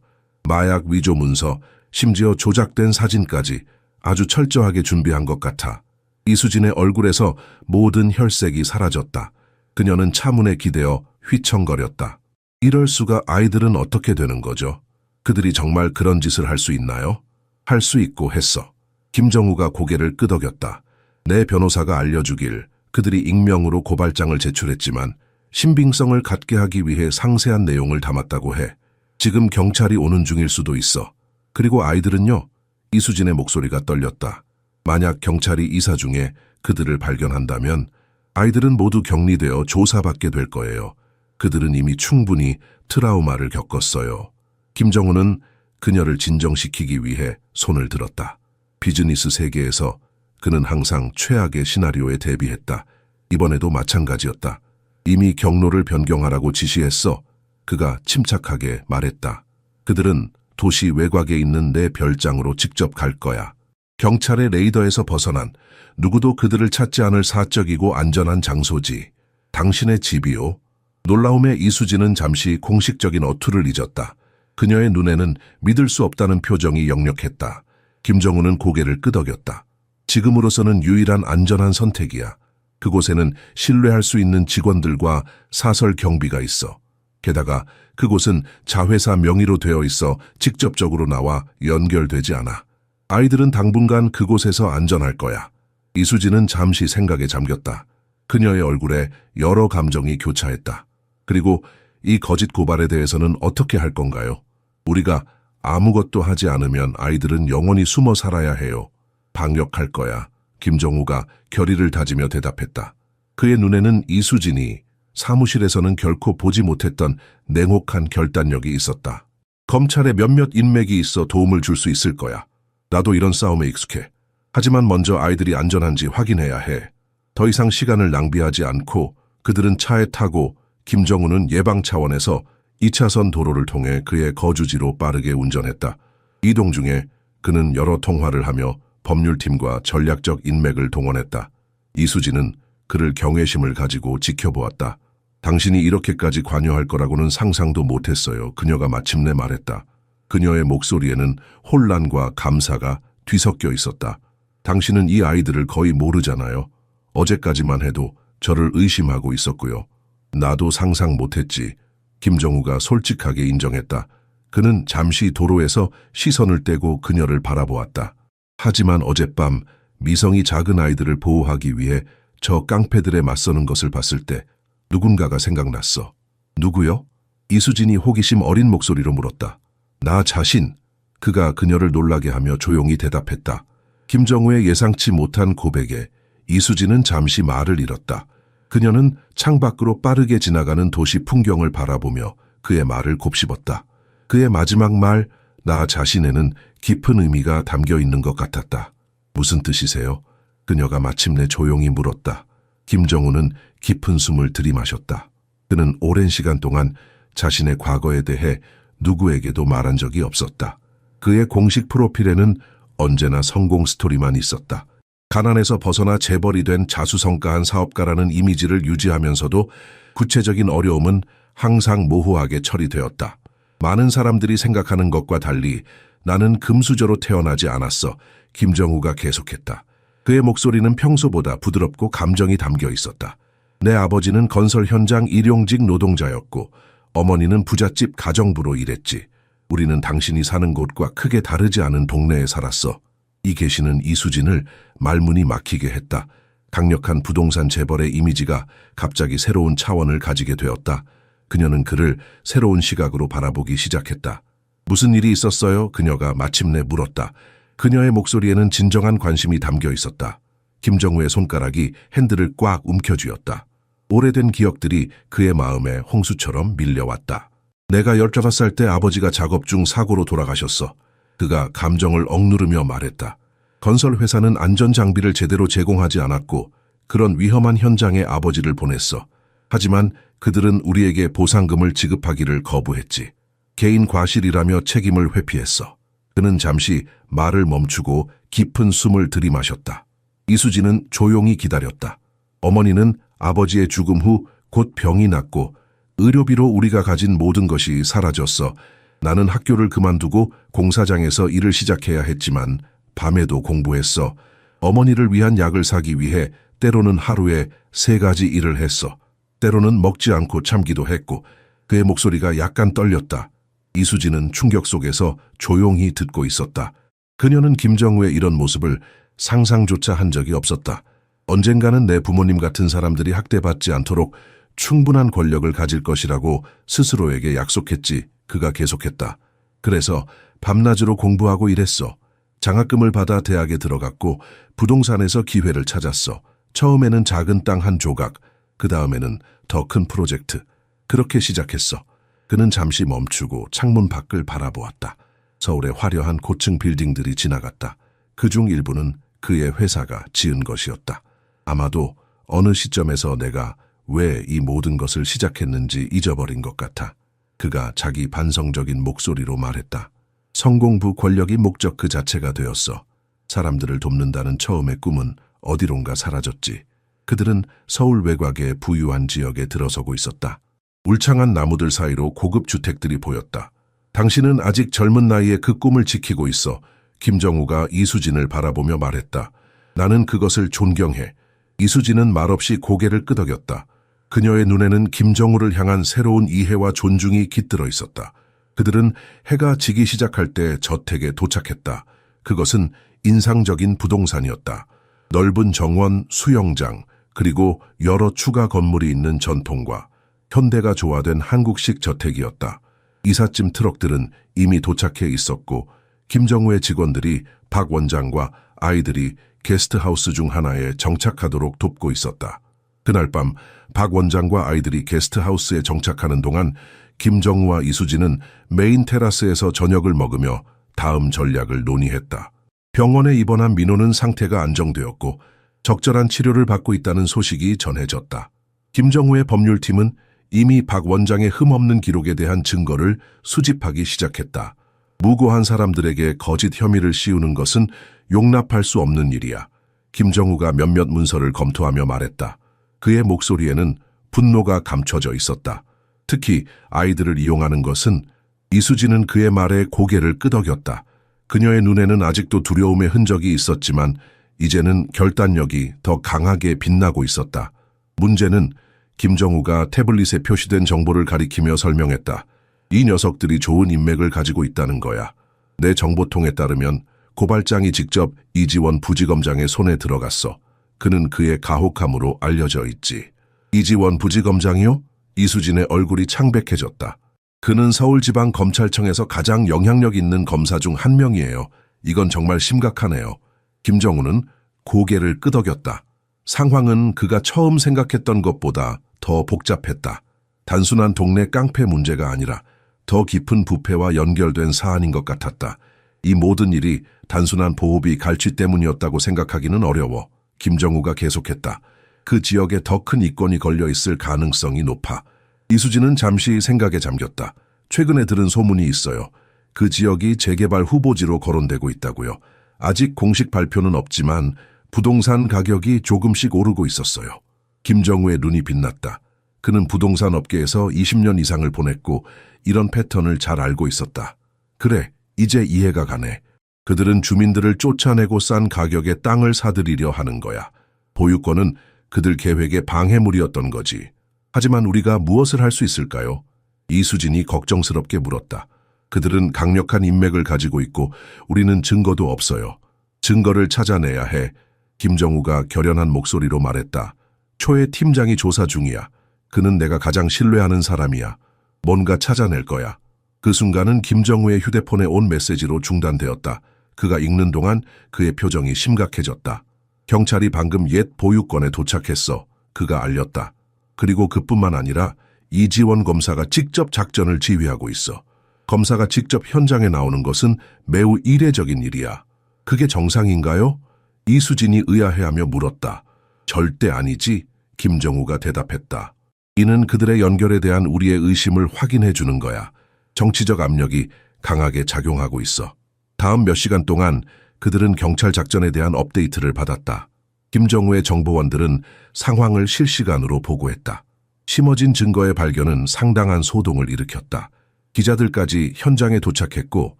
마약 위조 문서, 심지어 조작된 사진까지 아주 철저하게 준비한 것 같아. 이수진의 얼굴에서 모든 혈색이 사라졌다. 그녀는 차문에 기대어 휘청거렸다. 이럴 수가. 아이들은 어떻게 되는 거죠? 그들이 정말 그런 짓을 할 수 있나요? 할 수 있고 했어. 김정우가 고개를 끄덕였다. 내 변호사가 알려주길 그들이 익명으로 고발장을 제출했지만 신빙성을 갖게 하기 위해 상세한 내용을 담았다고 해. 지금 경찰이 오는 중일 수도 있어. 그리고 아이들은요? 이수진의 목소리가 떨렸다. 만약 경찰이 이사 중에 그들을 발견한다면 아이들은 모두 격리되어 조사받게 될 거예요. 그들은 이미 충분히 트라우마를 겪었어요. 김정우는 그녀를 진정시키기 위해 손을 들었다. 비즈니스 세계에서 그는 항상 최악의 시나리오에 대비했다. 이번에도 마찬가지였다. 이미 경로를 변경하라고 지시했어. 그가 침착하게 말했다. 그들은 도시 외곽에 있는 내 별장으로 직접 갈 거야. 경찰의 레이더에서 벗어난 누구도 그들을 찾지 않을 사적이고 안전한 장소지. 당신의 집이요. 놀라움에 이수진은 잠시 공식적인 어투를 잊었다. 그녀의 눈에는 믿을 수 없다는 표정이 역력했다. 김정우는 고개를 끄덕였다. 지금으로서는 유일한 안전한 선택이야. 그곳에는 신뢰할 수 있는 직원들과 사설 경비가 있어. 게다가 그곳은 자회사 명의로 되어 있어 직접적으로 나와 연결되지 않아. 아이들은 당분간 그곳에서 안전할 거야. 이수진은 잠시 생각에 잠겼다. 그녀의 얼굴에 여러 감정이 교차했다. 그리고 이 거짓 고발에 대해서는 어떻게 할 건가요? 우리가 아무것도 하지 않으면 아이들은 영원히 숨어 살아야 해요. 방역할 거야. 김정우가 결의를 다지며 대답했다. 그의 눈에는 이수진이 사무실에서는 결코 보지 못했던 냉혹한 결단력이 있었다. 검찰에 몇몇 인맥이 있어 도움을 줄 수 있을 거야. 나도 이런 싸움에 익숙해. 하지만 먼저 아이들이 안전한지 확인해야 해. 더 이상 시간을 낭비하지 않고 그들은 차에 타고 김정우는 예방 차원에서 2차선 도로를 통해 그의 거주지로 빠르게 운전했다. 이동 중에 그는 여러 통화를 하며 법률팀과 전략적 인맥을 동원했다. 이수진은 그를 경외심을 가지고 지켜보았다. 당신이 이렇게까지 관여할 거라고는 상상도 못했어요. 그녀가 마침내 말했다. 그녀의 목소리에는 혼란과 감사가 뒤섞여 있었다. 당신은 이 아이들을 거의 모르잖아요. 어제까지만 해도 저를 의심하고 있었고요. 나도 상상 못했지. 김정우가 솔직하게 인정했다. 그는 잠시 도로에서 시선을 떼고 그녀를 바라보았다. 하지만 어젯밤 미성이 작은 아이들을 보호하기 위해 저 깡패들에 맞서는 것을 봤을 때 누군가가 생각났어. 누구요? 이수진이 호기심 어린 목소리로 물었다. 나 자신. 그가 그녀를 놀라게 하며 조용히 대답했다. 김정우의 예상치 못한 고백에 이수진은 잠시 말을 잃었다. 그녀는 창밖으로 빠르게 지나가는 도시 풍경을 바라보며 그의 말을 곱씹었다. 그의 마지막 말, 나 자신에는 깊은 의미가 담겨 있는 것 같았다. 무슨 뜻이세요? 그녀가 마침내 조용히 물었다. 김정우는 깊은 숨을 들이마셨다. 그는 오랜 시간 동안 자신의 과거에 대해 누구에게도 말한 적이 없었다. 그의 공식 프로필에는 언제나 성공 스토리만 있었다. 가난에서 벗어나 재벌이 된 자수성가한 사업가라는 이미지를 유지하면서도 구체적인 어려움은 항상 모호하게 처리되었다. 많은 사람들이 생각하는 것과 달리 나는 금수저로 태어나지 않았어. 김정우가 계속했다. 그의 목소리는 평소보다 부드럽고 감정이 담겨 있었다. 내 아버지는 건설 현장 일용직 노동자였고 어머니는 부잣집 가정부로 일했지. 우리는 당신이 사는 곳과 크게 다르지 않은 동네에 살았어. 이 계시는 이수진을 말문이 막히게 했다. 강력한 부동산 재벌의 이미지가 갑자기 새로운 차원을 가지게 되었다. 그녀는 그를 새로운 시각으로 바라보기 시작했다. 무슨 일이 있었어요? 그녀가 마침내 물었다. 그녀의 목소리에는 진정한 관심이 담겨 있었다. 김정우의 손가락이 핸들을 꽉 움켜쥐었다. 오래된 기억들이 그의 마음에 홍수처럼 밀려왔다. 내가 15살 때 아버지가 작업 중 사고로 돌아가셨어. 그가 감정을 억누르며 말했다. 건설 회사는 안전장비를 제대로 제공하지 않았고 그런 위험한 현장에 아버지를 보냈어. 하지만 그들은 우리에게 보상금을 지급하기를 거부했지. 개인 과실이라며 책임을 회피했어. 그는 잠시 말을 멈추고 깊은 숨을 들이마셨다. 이수진은 조용히 기다렸다. 어머니는 아버지의 죽음 후 곧 병이 났고 의료비로 우리가 가진 모든 것이 사라졌어. 나는 학교를 그만두고 공사장에서 일을 시작해야 했지만 밤에도 공부했어. 어머니를 위한 약을 사기 위해 때로는 하루에 3가지 일을 했어. 때로는 먹지 않고 참기도 했고 그의 목소리가 약간 떨렸다. 이수진은 충격 속에서 조용히 듣고 있었다. 그녀는 김정우의 이런 모습을 상상조차 한 적이 없었다. 언젠가는 내 부모님 같은 사람들이 학대받지 않도록 충분한 권력을 가질 것이라고 스스로에게 약속했지. 그가 계속했다. 그래서 밤낮으로 공부하고 일했어. 장학금을 받아 대학에 들어갔고 부동산에서 기회를 찾았어. 처음에는 작은 땅 한 조각, 그 다음에는 더 큰 프로젝트. 그렇게 시작했어. 그는 잠시 멈추고 창문 밖을 바라보았다. 서울의 화려한 고층 빌딩들이 지나갔다. 그중 일부는 그의 회사가 지은 것이었다. 아마도 어느 시점에서 내가 왜 이 모든 것을 시작했는지 잊어버린 것 같아. 그가 자기 반성적인 목소리로 말했다. 성공부 권력이 목적 그 자체가 되었어. 사람들을 돕는다는 처음의 꿈은 어디론가 사라졌지. 그들은 서울 외곽의 부유한 지역에 들어서고 있었다. 울창한 나무들 사이로 고급 주택들이 보였다. 당신은 아직 젊은 나이에 그 꿈을 지키고 있어. 김정우가 이수진을 바라보며 말했다. 나는 그것을 존경해. 이수진은 말없이 고개를 끄덕였다. 그녀의 눈에는 김정우를 향한 새로운 이해와 존중이 깃들어 있었다. 그들은 해가 지기 시작할 때 저택에 도착했다. 그것은 인상적인 부동산이었다. 넓은 정원, 수영장, 그리고 여러 추가 건물이 있는 전통과 현대가 조화된 한국식 저택이었다. 이삿짐 트럭들은 이미 도착해 있었고 김정우의 직원들이 박 원장과 아이들이 게스트하우스 중 하나에 정착하도록 돕고 있었다. 그날 밤 박 원장과 아이들이 게스트하우스에 정착하는 동안 김정우와 이수진은 메인 테라스에서 저녁을 먹으며 다음 전략을 논의했다. 병원에 입원한 민호는 상태가 안정되었고 적절한 치료를 받고 있다는 소식이 전해졌다. 김정우의 법률팀은 이미 박 원장의 흠없는 기록에 대한 증거를 수집하기 시작했다. 무고한 사람들에게 거짓 혐의를 씌우는 것은 용납할 수 없는 일이야. 김정우가 몇몇 문서를 검토하며 말했다. 그의 목소리에는 분노가 감춰져 있었다. 특히 아이들을 이용하는 것은. 이수진은 그의 말에 고개를 끄덕였다. 그녀의 눈에는 아직도 두려움의 흔적이 있었지만 이제는 결단력이 더 강하게 빛나고 있었다. 문제는 김정우가 태블릿에 표시된 정보를 가리키며 설명했다. 이 녀석들이 좋은 인맥을 가지고 있다는 거야. 내 정보통에 따르면 고발장이 직접 이지원 부지검장의 손에 들어갔어. 그는 그의 가혹함으로 알려져 있지. 이지원 부지검장이요? 이수진의 얼굴이 창백해졌다. 그는 서울지방검찰청에서 가장 영향력 있는 검사 중 한 명이에요. 이건 정말 심각하네요. 김정우는 고개를 끄덕였다. 상황은 그가 처음 생각했던 것보다 더 복잡했다. 단순한 동네 깡패 문제가 아니라 더 깊은 부패와 연결된 사안인 것 같았다. 이 모든 일이 단순한 보호비 갈취 때문이었다고 생각하기는 어려워. 김정우가 계속했다. 그 지역에 더 큰 이권이 걸려 있을 가능성이 높아. 이수진은 잠시 생각에 잠겼다. 최근에 들은 소문이 있어요. 그 지역이 재개발 후보지로 거론되고 있다고요. 아직 공식 발표는 없지만 부동산 가격이 조금씩 오르고 있었어요. 김정우의 눈이 빛났다. 그는 부동산 업계에서 20년 이상을 보냈고 이런 패턴을 잘 알고 있었다. 그래, 이제 이해가 가네. 그들은 주민들을 쫓아내고 싼 가격에 땅을 사들이려 하는 거야. 보유권은 그들 계획의 방해물이었던 거지. 하지만 우리가 무엇을 할 수 있을까요? 이수진이 걱정스럽게 물었다. 그들은 강력한 인맥을 가지고 있고 우리는 증거도 없어요. 증거를 찾아내야 해. 김정우가 결연한 목소리로 말했다. 초에 팀장이 조사 중이야. 그는 내가 가장 신뢰하는 사람이야. 뭔가 찾아낼 거야. 그 순간은 김정우의 휴대폰에 온 메시지로 중단되었다. 그가 읽는 동안 그의 표정이 심각해졌다. 경찰이 방금 옛 보유권에 도착했어. 그가 알렸다. 그리고 그뿐만 아니라 이지원 검사가 직접 작전을 지휘하고 있어. 검사가 직접 현장에 나오는 것은 매우 이례적인 일이야. 그게 정상인가요? 이수진이 의아해하며 물었다. 절대 아니지. 김정우가 대답했다. 이는 그들의 연결에 대한 우리의 의심을 확인해 주는 거야. 정치적 압력이 강하게 작용하고 있어. 다음 몇 시간 동안 그들은 경찰 작전에 대한 업데이트를 받았다. 김정우의 정보원들은 상황을 실시간으로 보고했다. 심어진 증거의 발견은 상당한 소동을 일으켰다. 기자들까지 현장에 도착했고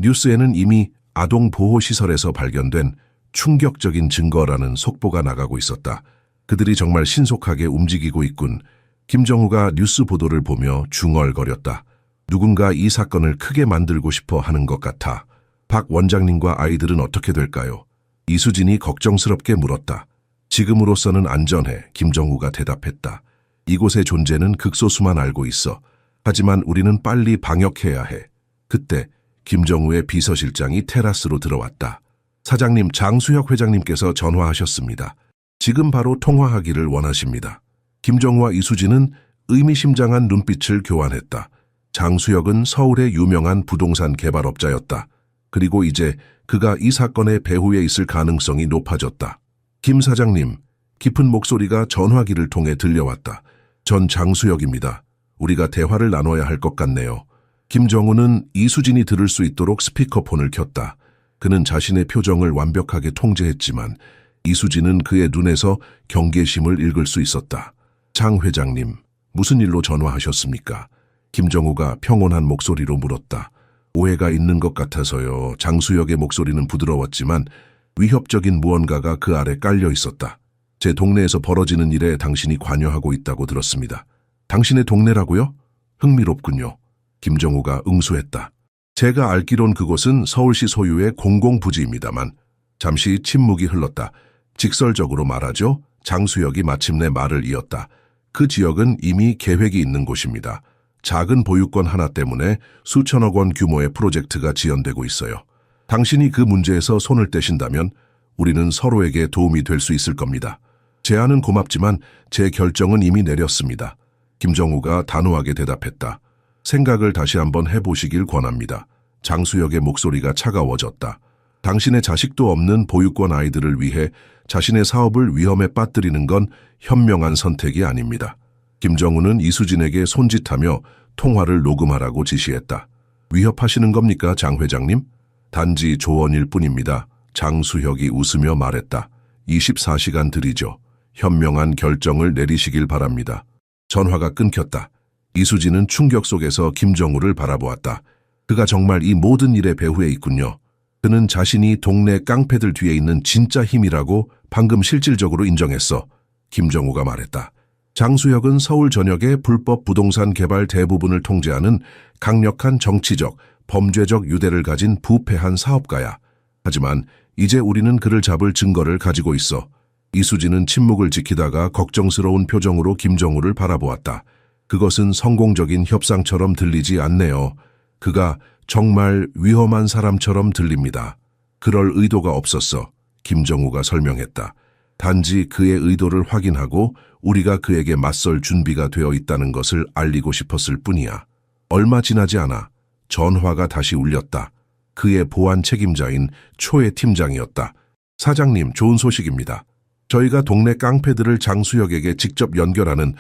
뉴스에는 이미 아동보호시설에서 발견된 충격적인 증거라는 속보가 나가고 있었다. 그들이 정말 신속하게 움직이고 있군. 김정우가 뉴스 보도를 보며 중얼거렸다. 누군가 이 사건을 크게 만들고 싶어 하는 것 같아. 박 원장님과 아이들은 어떻게 될까요? 이수진이 걱정스럽게 물었다. 지금으로서는 안전해. 김정우가 대답했다. 이곳의 존재는 극소수만 알고 있어. 하지만 우리는 빨리 방역해야 해. 그때 김정우의 비서실장이 테라스로 들어왔다. 사장님, 장수혁 회장님께서 전화하셨습니다. 지금 바로 통화하기를 원하십니다. 김정우와 이수진은 의미심장한 눈빛을 교환했다. 장수혁은 서울의 유명한 부동산 개발업자였다. 그리고 이제 그가 이 사건의 배후에 있을 가능성이 높아졌다. 김 사장님, 깊은 목소리가 전화기를 통해 들려왔다. 전 장수혁입니다. 우리가 대화를 나눠야 할 것 같네요. 김정우는 이수진이 들을 수 있도록 스피커폰을 켰다. 그는 자신의 표정을 완벽하게 통제했지만 이수진은 그의 눈에서 경계심을 읽을 수 있었다. 장 회장님, 무슨 일로 전화하셨습니까? 김정우가 평온한 목소리로 물었다. 오해가 있는 것 같아서요. 장수혁의 목소리는 부드러웠지만 위협적인 무언가가 그 아래 깔려 있었다. 제 동네에서 벌어지는 일에 당신이 관여하고 있다고 들었습니다. 당신의 동네라고요? 흥미롭군요. 김정우가 응수했다. 제가 알기론 그곳은 서울시 소유의 공공부지입니다만. 잠시 침묵이 흘렀다. 직설적으로 말하죠. 장수혁이 마침내 말을 이었다. 그 지역은 이미 계획이 있는 곳입니다. 작은 보유권 하나 때문에 수천억 원 규모의 프로젝트가 지연되고 있어요. 당신이 그 문제에서 손을 떼신다면 우리는 서로에게 도움이 될 수 있을 겁니다. 제안은 고맙지만 제 결정은 이미 내렸습니다. 김정우가 단호하게 대답했다. 생각을 다시 한번 해보시길 권합니다. 장수혁의 목소리가 차가워졌다. 당신의 자식도 없는 보유권 아이들을 위해 자신의 사업을 위험에 빠뜨리는 건 현명한 선택이 아닙니다. 김정우는 이수진에게 손짓하며 통화를 녹음하라고 지시했다. 위협하시는 겁니까, 장 회장님? 단지 조언일 뿐입니다. 장수혁이 웃으며 말했다. 24시간 드리죠. 현명한 결정을 내리시길 바랍니다. 전화가 끊겼다. 이수진은 충격 속에서 김정우를 바라보았다. 그가 정말 이 모든 일의 배후에 있군요. 그는 자신이 동네 깡패들 뒤에 있는 진짜 힘이라고 방금 실질적으로 인정했어. 김정우가 말했다. 장수혁은 서울 전역의 불법 부동산 개발 대부분을 통제하는 강력한 정치적, 범죄적 유대를 가진 부패한 사업가야. 하지만 이제 우리는 그를 잡을 증거를 가지고 있어. 이수진은 침묵을 지키다가 걱정스러운 표정으로 김정우를 바라보았다. 그것은 성공적인 협상처럼 들리지 않네요. 그가 정말 위험한 사람처럼 들립니다. 그럴 의도가 없었어. 김정우가 설명했다. 단지 그의 의도를 확인하고 우리가 그에게 맞설 준비가 되어 있다는 것을 알리고 싶었을 뿐이야. 얼마 지나지 않아 전화가 다시 울렸다. 그의 보안 책임자인 초의 팀장이었다. 사장님, 좋은 소식입니다. 저희가 동네 깡패들을 장수혁에게 직접 연결하는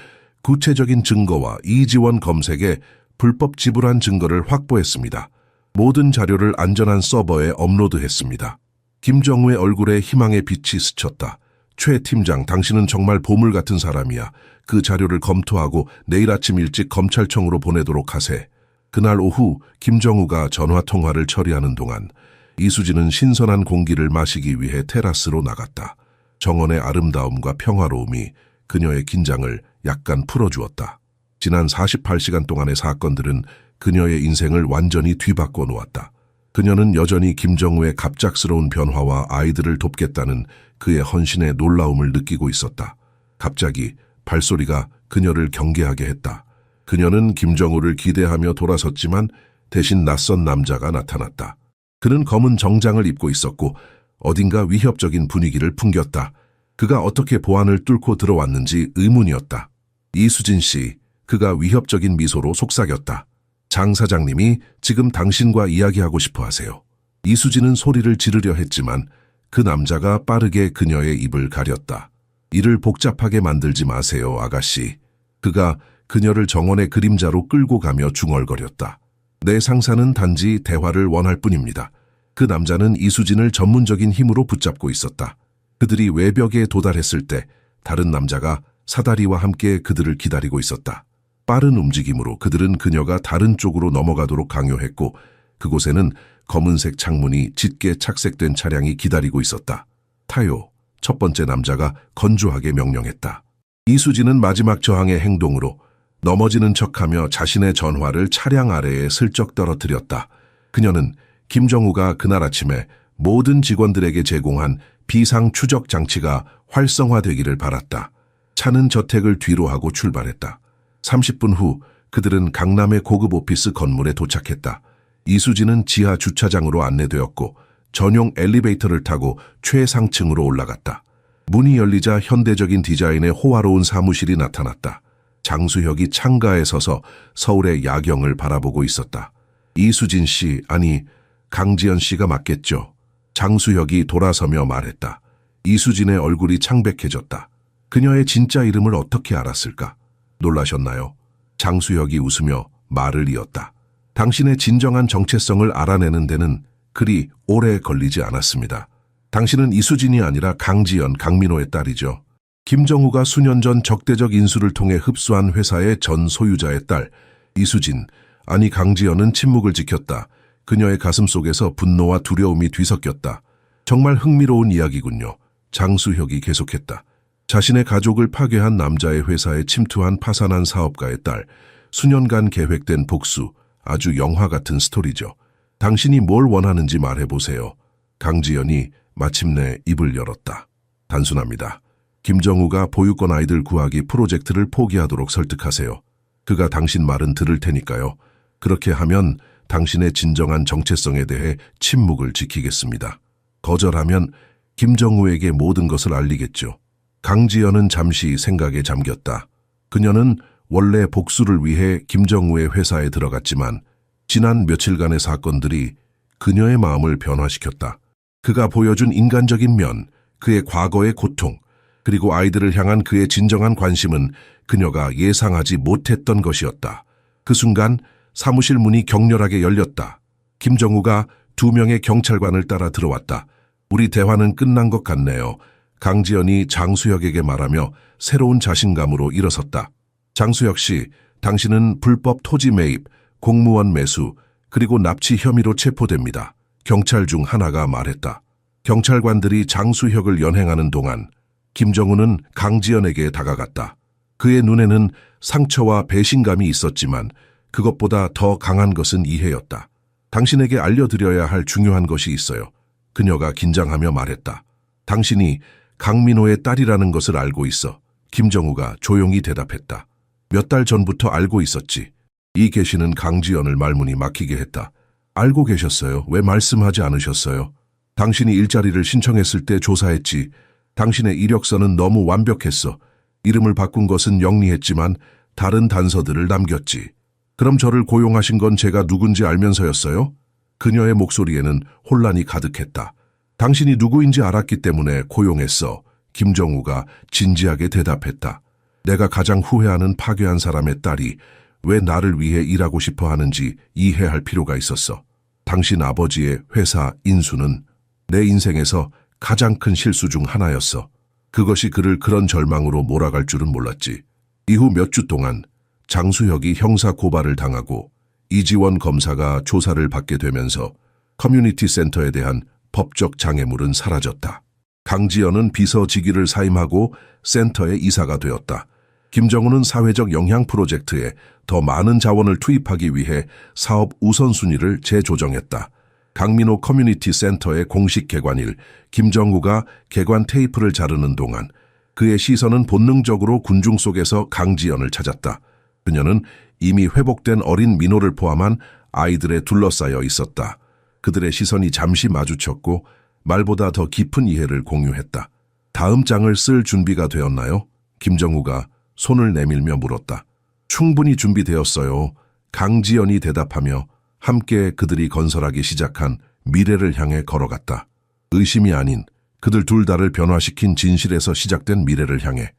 구체적인 증거와 이지원 검색에 불법 지불한 증거를 확보했습니다. 모든 자료를 안전한 서버에 업로드했습니다. 김정우의 얼굴에 희망의 빛이 스쳤다. 최 팀장, 당신은 정말 보물 같은 사람이야. 그 자료를 검토하고 내일 아침 일찍 검찰청으로 보내도록 하세. 그날 오후 김정우가 전화통화를 처리하는 동안 이수진은 신선한 공기를 마시기 위해 테라스로 나갔다. 정원의 아름다움과 평화로움이 그녀의 긴장을 약간 풀어주었다. 지난 48시간 동안의 사건들은 그녀의 인생을 완전히 뒤바꿔 놓았다. 그녀는 여전히 김정우의 갑작스러운 변화와 아이들을 돕겠다는 그의 헌신에 놀라움을 느끼고 있었다. 갑자기 발소리가 그녀를 경계하게 했다. 그녀는 김정우를 기대하며 돌아섰지만 대신 낯선 남자가 나타났다. 그는 검은 정장을 입고 있었고 어딘가 위협적인 분위기를 풍겼다. 그가 어떻게 보안을 뚫고 들어왔는지 의문이었다. 이수진 씨, 그가 위협적인 미소로 속삭였다. 장 사장님이 지금 당신과 이야기하고 싶어 하세요. 이수진은 소리를 지르려 했지만 그 남자가 빠르게 그녀의 입을 가렸다. 이를 복잡하게 만들지 마세요, 아가씨. 그가 그녀를 정원의 그림자로 끌고 가며 중얼거렸다. 내 상사는 단지 대화를 원할 뿐입니다. 그 남자는 이수진을 전문적인 힘으로 붙잡고 있었다. 그들이 외벽에 도달했을 때 다른 남자가 사다리와 함께 그들을 기다리고 있었다. 빠른 움직임으로 그들은 그녀가 다른 쪽으로 넘어가도록 강요했고 그곳에는 검은색 창문이 짙게 착색된 차량이 기다리고 있었다. 타요, 첫 번째 남자가 건조하게 명령했다. 이수진은 마지막 저항의 행동으로 넘어지는 척하며 자신의 전화를 차량 아래에 슬쩍 떨어뜨렸다. 그녀는 김정우가 그날 아침에 모든 직원들에게 제공한 비상 추적 장치가 활성화되기를 바랐다. 차는 저택을 뒤로 하고 출발했다. 30분 후 그들은 강남의 고급 오피스 건물에 도착했다. 이수진은 지하 주차장으로 안내되었고 전용 엘리베이터를 타고 최상층으로 올라갔다. 문이 열리자 현대적인 디자인의 호화로운 사무실이 나타났다. 장수혁이 창가에 서서 서울의 야경을 바라보고 있었다. 이수진 씨, 아니 강지연 씨가 맞겠죠. 장수혁이 돌아서며 말했다. 이수진의 얼굴이 창백해졌다. 그녀의 진짜 이름을 어떻게 알았을까? 놀라셨나요? 장수혁이 웃으며 말을 이었다. 당신의 진정한 정체성을 알아내는 데는 그리 오래 걸리지 않았습니다. 당신은 이수진이 아니라 강지연, 강민호의 딸이죠. 김정우가 수년 전 적대적 인수를 통해 흡수한 회사의 전 소유자의 딸, 이수진, 아니 강지연은 침묵을 지켰다. 그녀의 가슴 속에서 분노와 두려움이 뒤섞였다. 정말 흥미로운 이야기군요. 장수혁이 계속했다. 자신의 가족을 파괴한 남자의 회사에 침투한 파산한 사업가의 딸, 수년간 계획된 복수, 아주 영화 같은 스토리죠. 당신이 뭘 원하는지 말해보세요. 강지연이 마침내 입을 열었다. 단순합니다. 김정우가 보육원 아이들 구하기 프로젝트를 포기하도록 설득하세요. 그가 당신 말은 들을 테니까요. 그렇게 하면 당신의 진정한 정체성에 대해 침묵을 지키겠습니다. 거절하면 김정우에게 모든 것을 알리겠죠. 강지연은 잠시 생각에 잠겼다. 그녀는 원래 복수를 위해 김정우의 회사에 들어갔지만 지난 며칠간의 사건들이 그녀의 마음을 변화시켰다. 그가 보여준 인간적인 면, 그의 과거의 고통, 그리고 아이들을 향한 그의 진정한 관심은 그녀가 예상하지 못했던 것이었다. 그 순간 사무실 문이 격렬하게 열렸다. 김정우가 2명의 경찰관을 따라 들어왔다. 우리 대화는 끝난 것 같네요. 강지연이 장수혁에게 말하며 새로운 자신감으로 일어섰다. 장수혁 씨, 당신은 불법 토지 매입, 공무원 매수, 그리고 납치 혐의로 체포됩니다. 경찰 중 하나가 말했다. 경찰관들이 장수혁을 연행하는 동안 김정우는 강지연에게 다가갔다. 그의 눈에는 상처와 배신감이 있었지만 그것보다 더 강한 것은 이해였다. 당신에게 알려드려야 할 중요한 것이 있어요. 그녀가 긴장하며 말했다. 당신이 강민호의 딸이라는 것을 알고 있어. 김정우가 조용히 대답했다. 몇 달 전부터 알고 있었지. 이 계시는 강지연을 말문이 막히게 했다. 알고 계셨어요? 왜 말씀하지 않으셨어요? 당신이 일자리를 신청했을 때 조사했지. 당신의 이력서는 너무 완벽했어. 이름을 바꾼 것은 영리했지만 다른 단서들을 남겼지. 그럼 저를 고용하신 건 제가 누군지 알면서였어요? 그녀의 목소리에는 혼란이 가득했다. 당신이 누구인지 알았기 때문에 고용했어. 김정우가 진지하게 대답했다. 내가 가장 후회하는 파괴한 사람의 딸이 왜 나를 위해 일하고 싶어 하는지 이해할 필요가 있었어. 당신 아버지의 회사 인수는 내 인생에서 가장 큰 실수 중 하나였어. 그것이 그를 그런 절망으로 몰아갈 줄은 몰랐지. 이후 몇 주 동안 장수혁이 형사 고발을 당하고 이지원 검사가 조사를 받게 되면서 커뮤니티 센터에 대한 법적 장애물은 사라졌다. 강지연은 비서 직위를 사임하고 센터의 이사가 되었다. 김정우는 사회적 영향 프로젝트에 더 많은 자원을 투입하기 위해 사업 우선순위를 재조정했다. 강민호 커뮤니티 센터의 공식 개관일, 김정우가 개관 테이프를 자르는 동안 그의 시선은 본능적으로 군중 속에서 강지연을 찾았다. 그녀는 이미 회복된 어린 민호를 포함한 아이들에 둘러싸여 있었다. 그들의 시선이 잠시 마주쳤고 말보다 더 깊은 이해를 공유했다. 다음 장을 쓸 준비가 되었나요? 김정우가 손을 내밀며 물었다. 충분히 준비되었어요. 강지연이 대답하며 함께 그들이 건설하기 시작한 미래를 향해 걸어갔다. 의심이 아닌 그들 둘 다를 변화시킨 진실에서 시작된 미래를 향해.